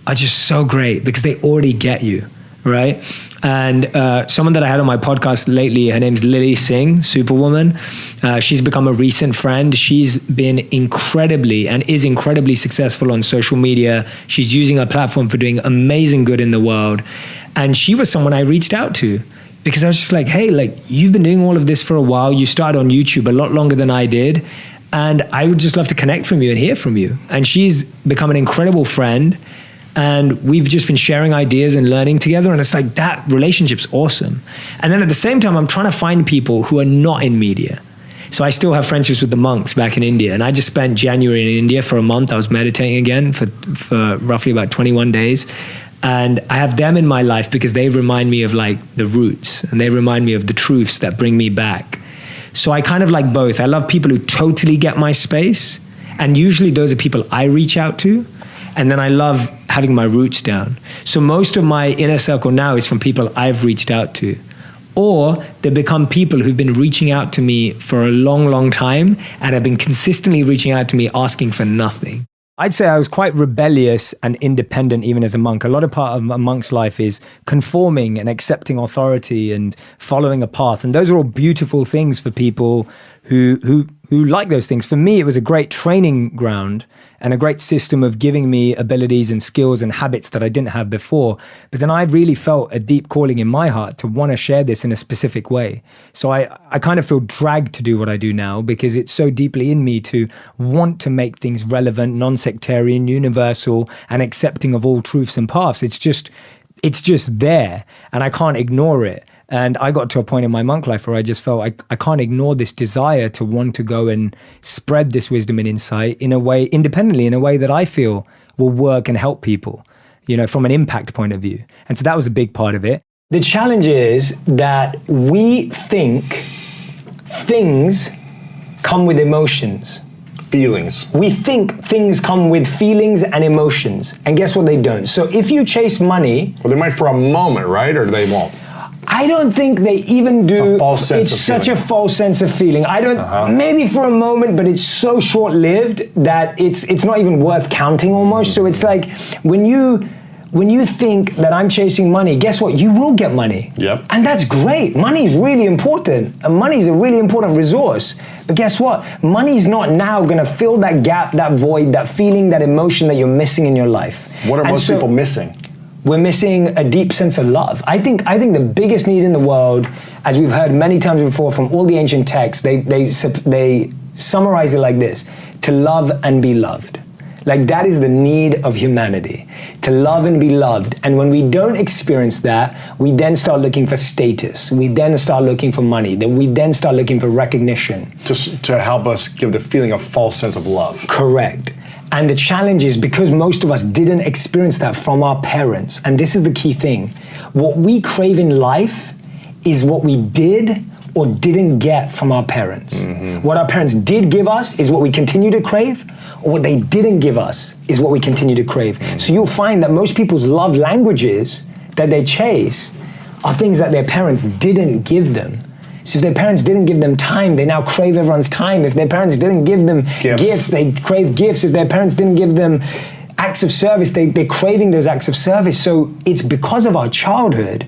are just so great because they already get you, right? And someone that I had on my podcast lately, her name's Lily Singh, Superwoman. She's become a recent friend. She's been incredibly and is incredibly successful on social media. She's using her platform for doing amazing good in the world. And she was someone I reached out to because I was just like, hey, like, you've been doing all of this for a while. You started on YouTube a lot longer than I did. And I would just love to connect from you and hear from you. And she's become an incredible friend. And we've just been sharing ideas and learning together. And it's like, that relationship's awesome. And then at the same time, I'm trying to find people who are not in media. So I still have friendships with the monks back in India. And I just spent January in India for a month. I was meditating again for roughly about 21 days. And I have them in my life because they remind me of like the roots, and they remind me of the truths that bring me back. So I kind of like both. I love people who totally get my space. And usually those are people I reach out to. And then I love having my roots down. So most of my inner circle now is from people I've reached out to. Or they become people who've been reaching out to me for a long, long time and have been consistently reaching out to me asking for nothing. I'd say I was quite rebellious and independent even as a monk. A lot of part of a monk's life is conforming and accepting authority and following a path. And those are all beautiful things for people who like those things. For me, it was a great training ground and a great system of giving me abilities and skills and habits that I didn't have before. But then I really felt a deep calling in my heart to want to share this in a specific way. So I kind of feel dragged to do what I do now because it's so deeply in me to want to make things relevant, non-sectarian, universal, and accepting of all truths and paths. It's just there, and I can't ignore it. And I got to a point in my monk life where I just felt I can't ignore this desire to want to go and spread this wisdom and insight in a way, independently, in a way that I feel will work and help people, you know, from an impact point of view. And so that was a big part of it. The challenge is that we think things come with emotions. Feelings. We think things come with feelings and emotions. And guess what? They don't. So if you chase money... Well, they might for a moment, right? Or they won't. I don't think they even do. It's a false sense It's of such feeling. a false sense of feeling. I don't, maybe for a moment, but it's so short-lived that it's not even worth counting almost. So it's like when you think that I'm chasing money, guess what? You will get money. Yep. And that's great. Money is really important. And money is a really important resource. But guess what? Money's not now gonna fill that gap, that void, that feeling, that emotion that you're missing in your life. What are most people missing? We're missing a deep sense of love. I think the biggest need in the world, as we've heard many times before from all the ancient texts, they summarize it like this: to love and be loved. Like that is the need of humanity, to love and be loved. And when we don't experience that, we then start looking for status. We then start looking for money. Then we then start looking for recognition. To help us give the feeling of false sense of love. Correct. And the challenge is because most of us didn't experience that from our parents. And this is the key thing. What we crave in life is what we did or didn't get from our parents. Mm-hmm. What our parents did give us is what we continue to crave, or what they didn't give us is what we continue to crave. Mm-hmm. So you'll find that most people's love languages that they chase are things that their parents didn't give them. So if their parents didn't give them time, they now crave everyone's time. If their parents didn't give them gifts, they crave gifts. If their parents didn't give them acts of service, they're craving those acts of service. So it's because of our childhood.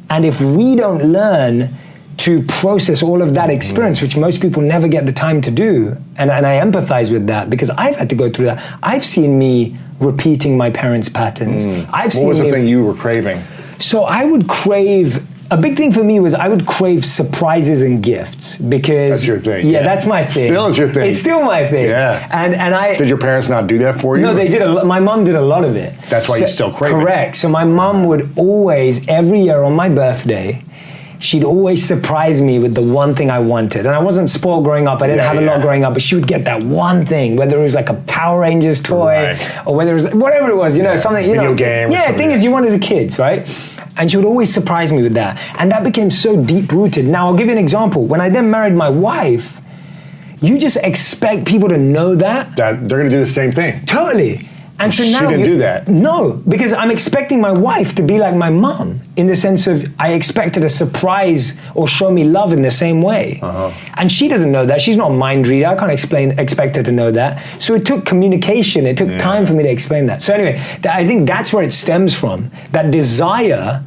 And if we don't learn to process all of that experience, which most people never get the time to do, and I empathize with that because I've had to go through that. I've seen me repeating my parents' patterns. What was the thing you were craving? So I would crave... A big thing for me was I would crave surprises and gifts because... That's your thing. Yeah, that's my thing. Still is your thing. It's still my thing. Yeah. And I... Did your parents not do that for you? No, they did. My mom did a lot of it. That's why you still crave it. Correct. So my mom would always, every year on my birthday, she'd always surprise me with the one thing I wanted. And I wasn't spoiled growing up. I didn't have a lot growing up, but she would get that one thing, whether it was like a Power Rangers toy or whether it was whatever it was, you know, something, you know. Video game. Yeah, thing is you want as a kid, right? And she would always surprise me with that. And that became so deep-rooted. Now, I'll give you an example. When I then married my wife, you just expect people to know that. That they're gonna do the same thing. Totally. And so she now didn't do that. No, because I'm expecting my wife to be like my mom in the sense of I expect her to surprise or show me love in the same way. And she doesn't know that. She's not a mind reader. I can't expect her to know that. So it took communication. It took time for me to explain that. So anyway, I think that's where it stems from. That desire,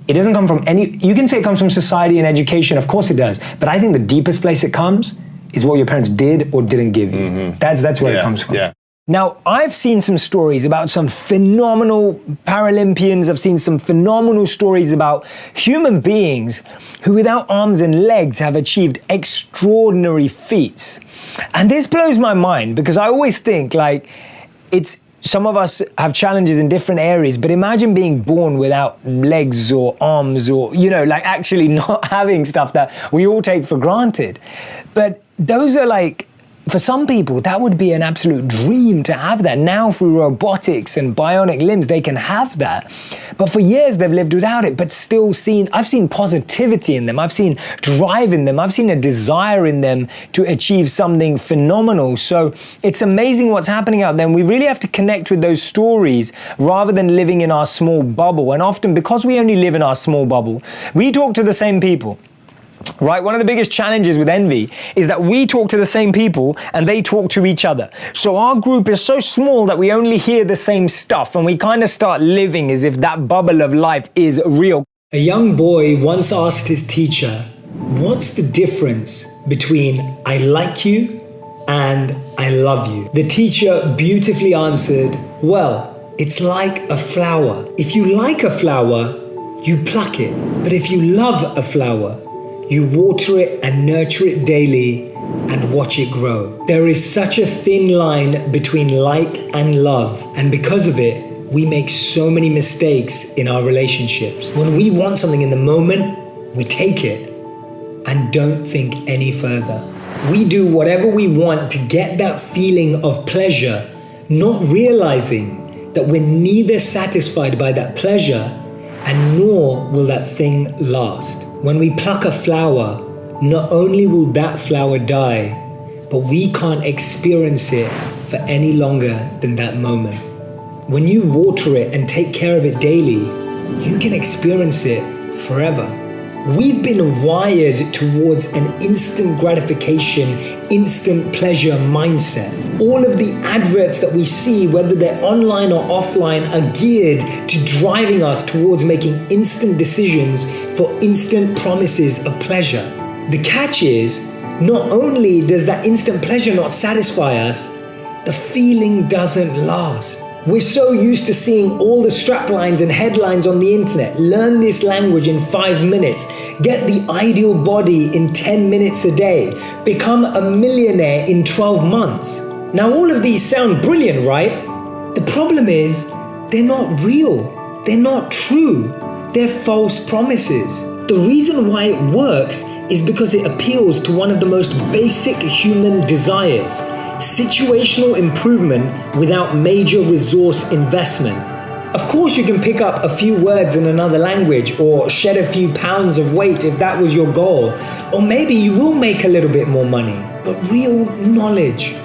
it doesn't come from you can say it comes from society and education. Of course it does. But I think the deepest place it comes is what your parents did or didn't give you. That's where it comes from. Yeah. Now, I've seen some stories about some phenomenal Paralympians. I've seen some phenomenal stories about human beings who without arms and legs have achieved extraordinary feats. And this blows my mind because I always think like some of us have challenges in different areas, but imagine being born without legs or arms or, like actually not having stuff that we all take for granted. But those are like, for some people, that would be an absolute dream to have that. Now through robotics and bionic limbs, they can have that. But for years, they've lived without it, but still I've seen positivity in them. I've seen drive in them. I've seen a desire in them to achieve something phenomenal. So it's amazing what's happening out there. And we really have to connect with those stories rather than living in our small bubble. And often because we only live in our small bubble, we talk to the same people. Right? One of the biggest challenges with envy is that we talk to the same people and they talk to each other. So our group is so small that we only hear the same stuff and we kind of start living as if that bubble of life is real. A young boy once asked his teacher, "What's the difference between I like you and I love you?" The teacher beautifully answered, "Well, it's like a flower. If you like a flower, you pluck it. But if you love a flower, you water it and nurture it daily and watch it grow." There is such a thin line between like and love, and because of it, we make so many mistakes in our relationships. When we want something in the moment, we take it and don't think any further. We do whatever we want to get that feeling of pleasure, not realizing that we're neither satisfied by that pleasure and nor will that thing last. When we pluck a flower, not only will that flower die, but we can't experience it for any longer than that moment. When you water it and take care of it daily, you can experience it forever. We've been wired towards an instant gratification, instant pleasure mindset. All of the adverts that we see, whether they're online or offline, are geared to driving us towards making instant decisions for instant promises of pleasure. The catch is, not only does that instant pleasure not satisfy us, the feeling doesn't last. We're so used to seeing all the straplines and headlines on the internet. Learn this language in 5 minutes. Get the ideal body in 10 minutes a day. Become a millionaire in 12 months. Now all of these sound brilliant, right? The problem is, they're not real. They're not true. They're false promises. The reason why it works is because it appeals to one of the most basic human desires: situational improvement without major resource investment. Of course, you can pick up a few words in another language or shed a few pounds of weight if that was your goal. Or maybe you will make a little bit more money. But real knowledge,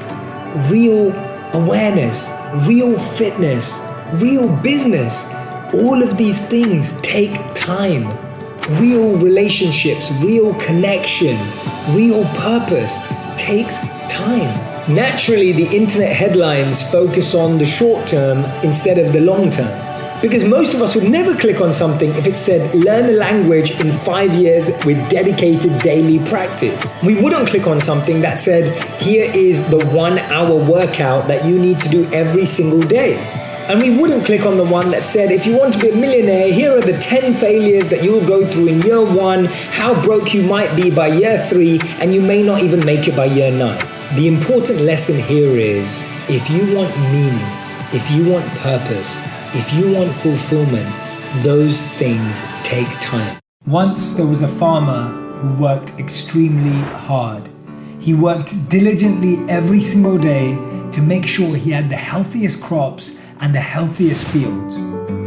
real awareness, real fitness, real business, all of these things take time. Real relationships, real connection, real purpose takes time. Naturally, the internet headlines focus on the short term instead of the long term. Because most of us would never click on something if it said, learn a language in 5 years with dedicated daily practice. We wouldn't click on something that said, here is the 1 hour workout that you need to do every single day. And we wouldn't click on the one that said, if you want to be a millionaire, here are the 10 failures that you'll go through in year 1, how broke you might be by year 3, and you may not even make it by year 9. The important lesson here is, if you want meaning, if you want purpose, if you want fulfillment, those things take time. Once there was a farmer who worked extremely hard. He worked diligently every single day to make sure he had the healthiest crops and the healthiest fields.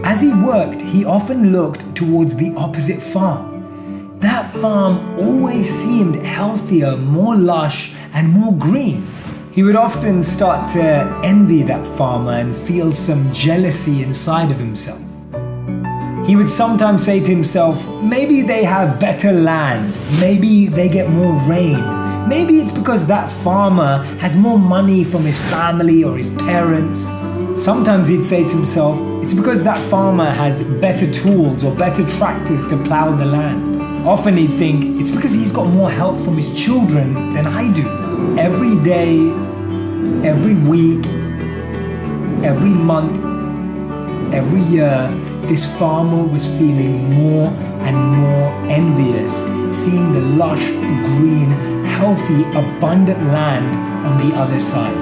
As he worked, he often looked towards the opposite farm. That farm always seemed healthier, more lush, and more green. he would often start to envy that farmer and feel some jealousy inside of himself. He would sometimes say to himself, maybe they have better land, maybe they get more rain, maybe it's because that farmer has more money from his family or his parents. Sometimes he'd say to himself, it's because that farmer has better tools or better tractors to plow the land. Often he'd think, it's because he's got more help from his children than I do. Every day, every week, every month, every year, this farmer was feeling more and more envious, seeing the lush, green, healthy, abundant land on the other side.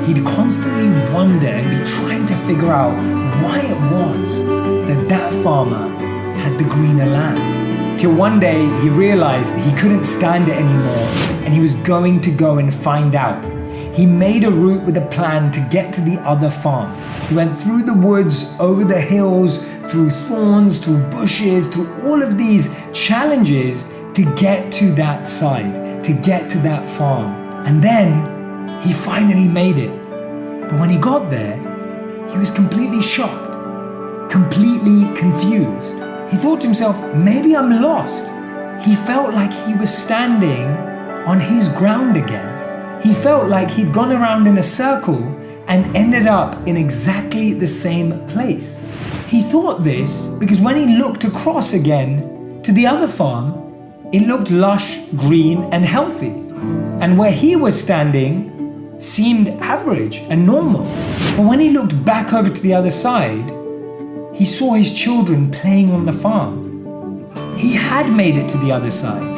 He'd constantly wonder and be trying to figure out why it was that that farmer had the greener land. Till one day he realized he couldn't stand it anymore and he was going to go and find out. He made a route with a plan to get to the other farm. He went through the woods, over the hills, through thorns, through bushes, through all of these challenges to get to that side, to get to that farm. And then he finally made it. But when he got there, he was completely shocked, completely confused. He thought to himself, maybe I'm lost. He felt like he was standing on his ground again. He felt like he'd gone around in a circle and ended up in exactly the same place. He thought this because when he looked across again to the other farm, it looked lush, green, and healthy. And where he was standing seemed average and normal. But when he looked back over to the other side, he saw his children playing on the farm. He had made it to the other side.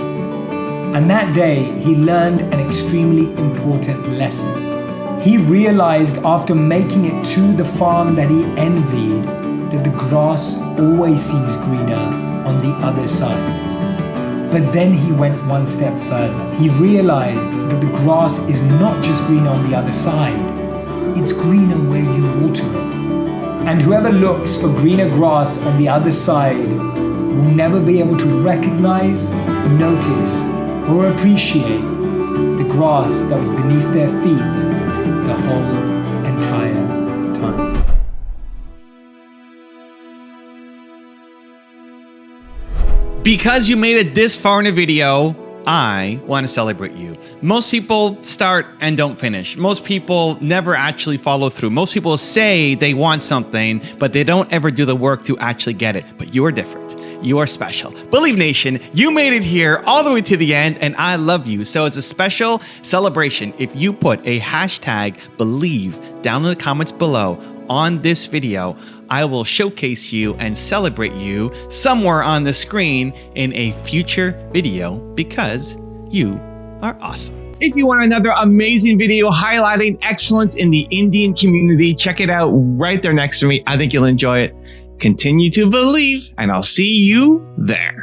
And that day, he learned an extremely important lesson. He realized after making it to the farm that he envied that the grass always seems greener on the other side. But then he went one step further. He realized that the grass is not just greener on the other side, it's greener where you water it. And whoever looks for greener grass on the other side will never be able to recognize, notice, or appreciate the grass that was beneath their feet the whole entire time. Because you made it this far in a video, I want to celebrate you. Most people start and don't finish. Most people never actually follow through. Most people say they want something, but they don't ever do the work to actually get it. But you are different. You are special. Believe Nation, you made it here all the way to the end, and I love you. So as a special celebration, if you put a hashtag believe down in the comments below on this video, I will showcase you and celebrate you somewhere on the screen in a future video because you are awesome. If you want another amazing video highlighting excellence in the Indian community, check it out right there next to me. I think you'll enjoy it. Continue to believe, and I'll see you there.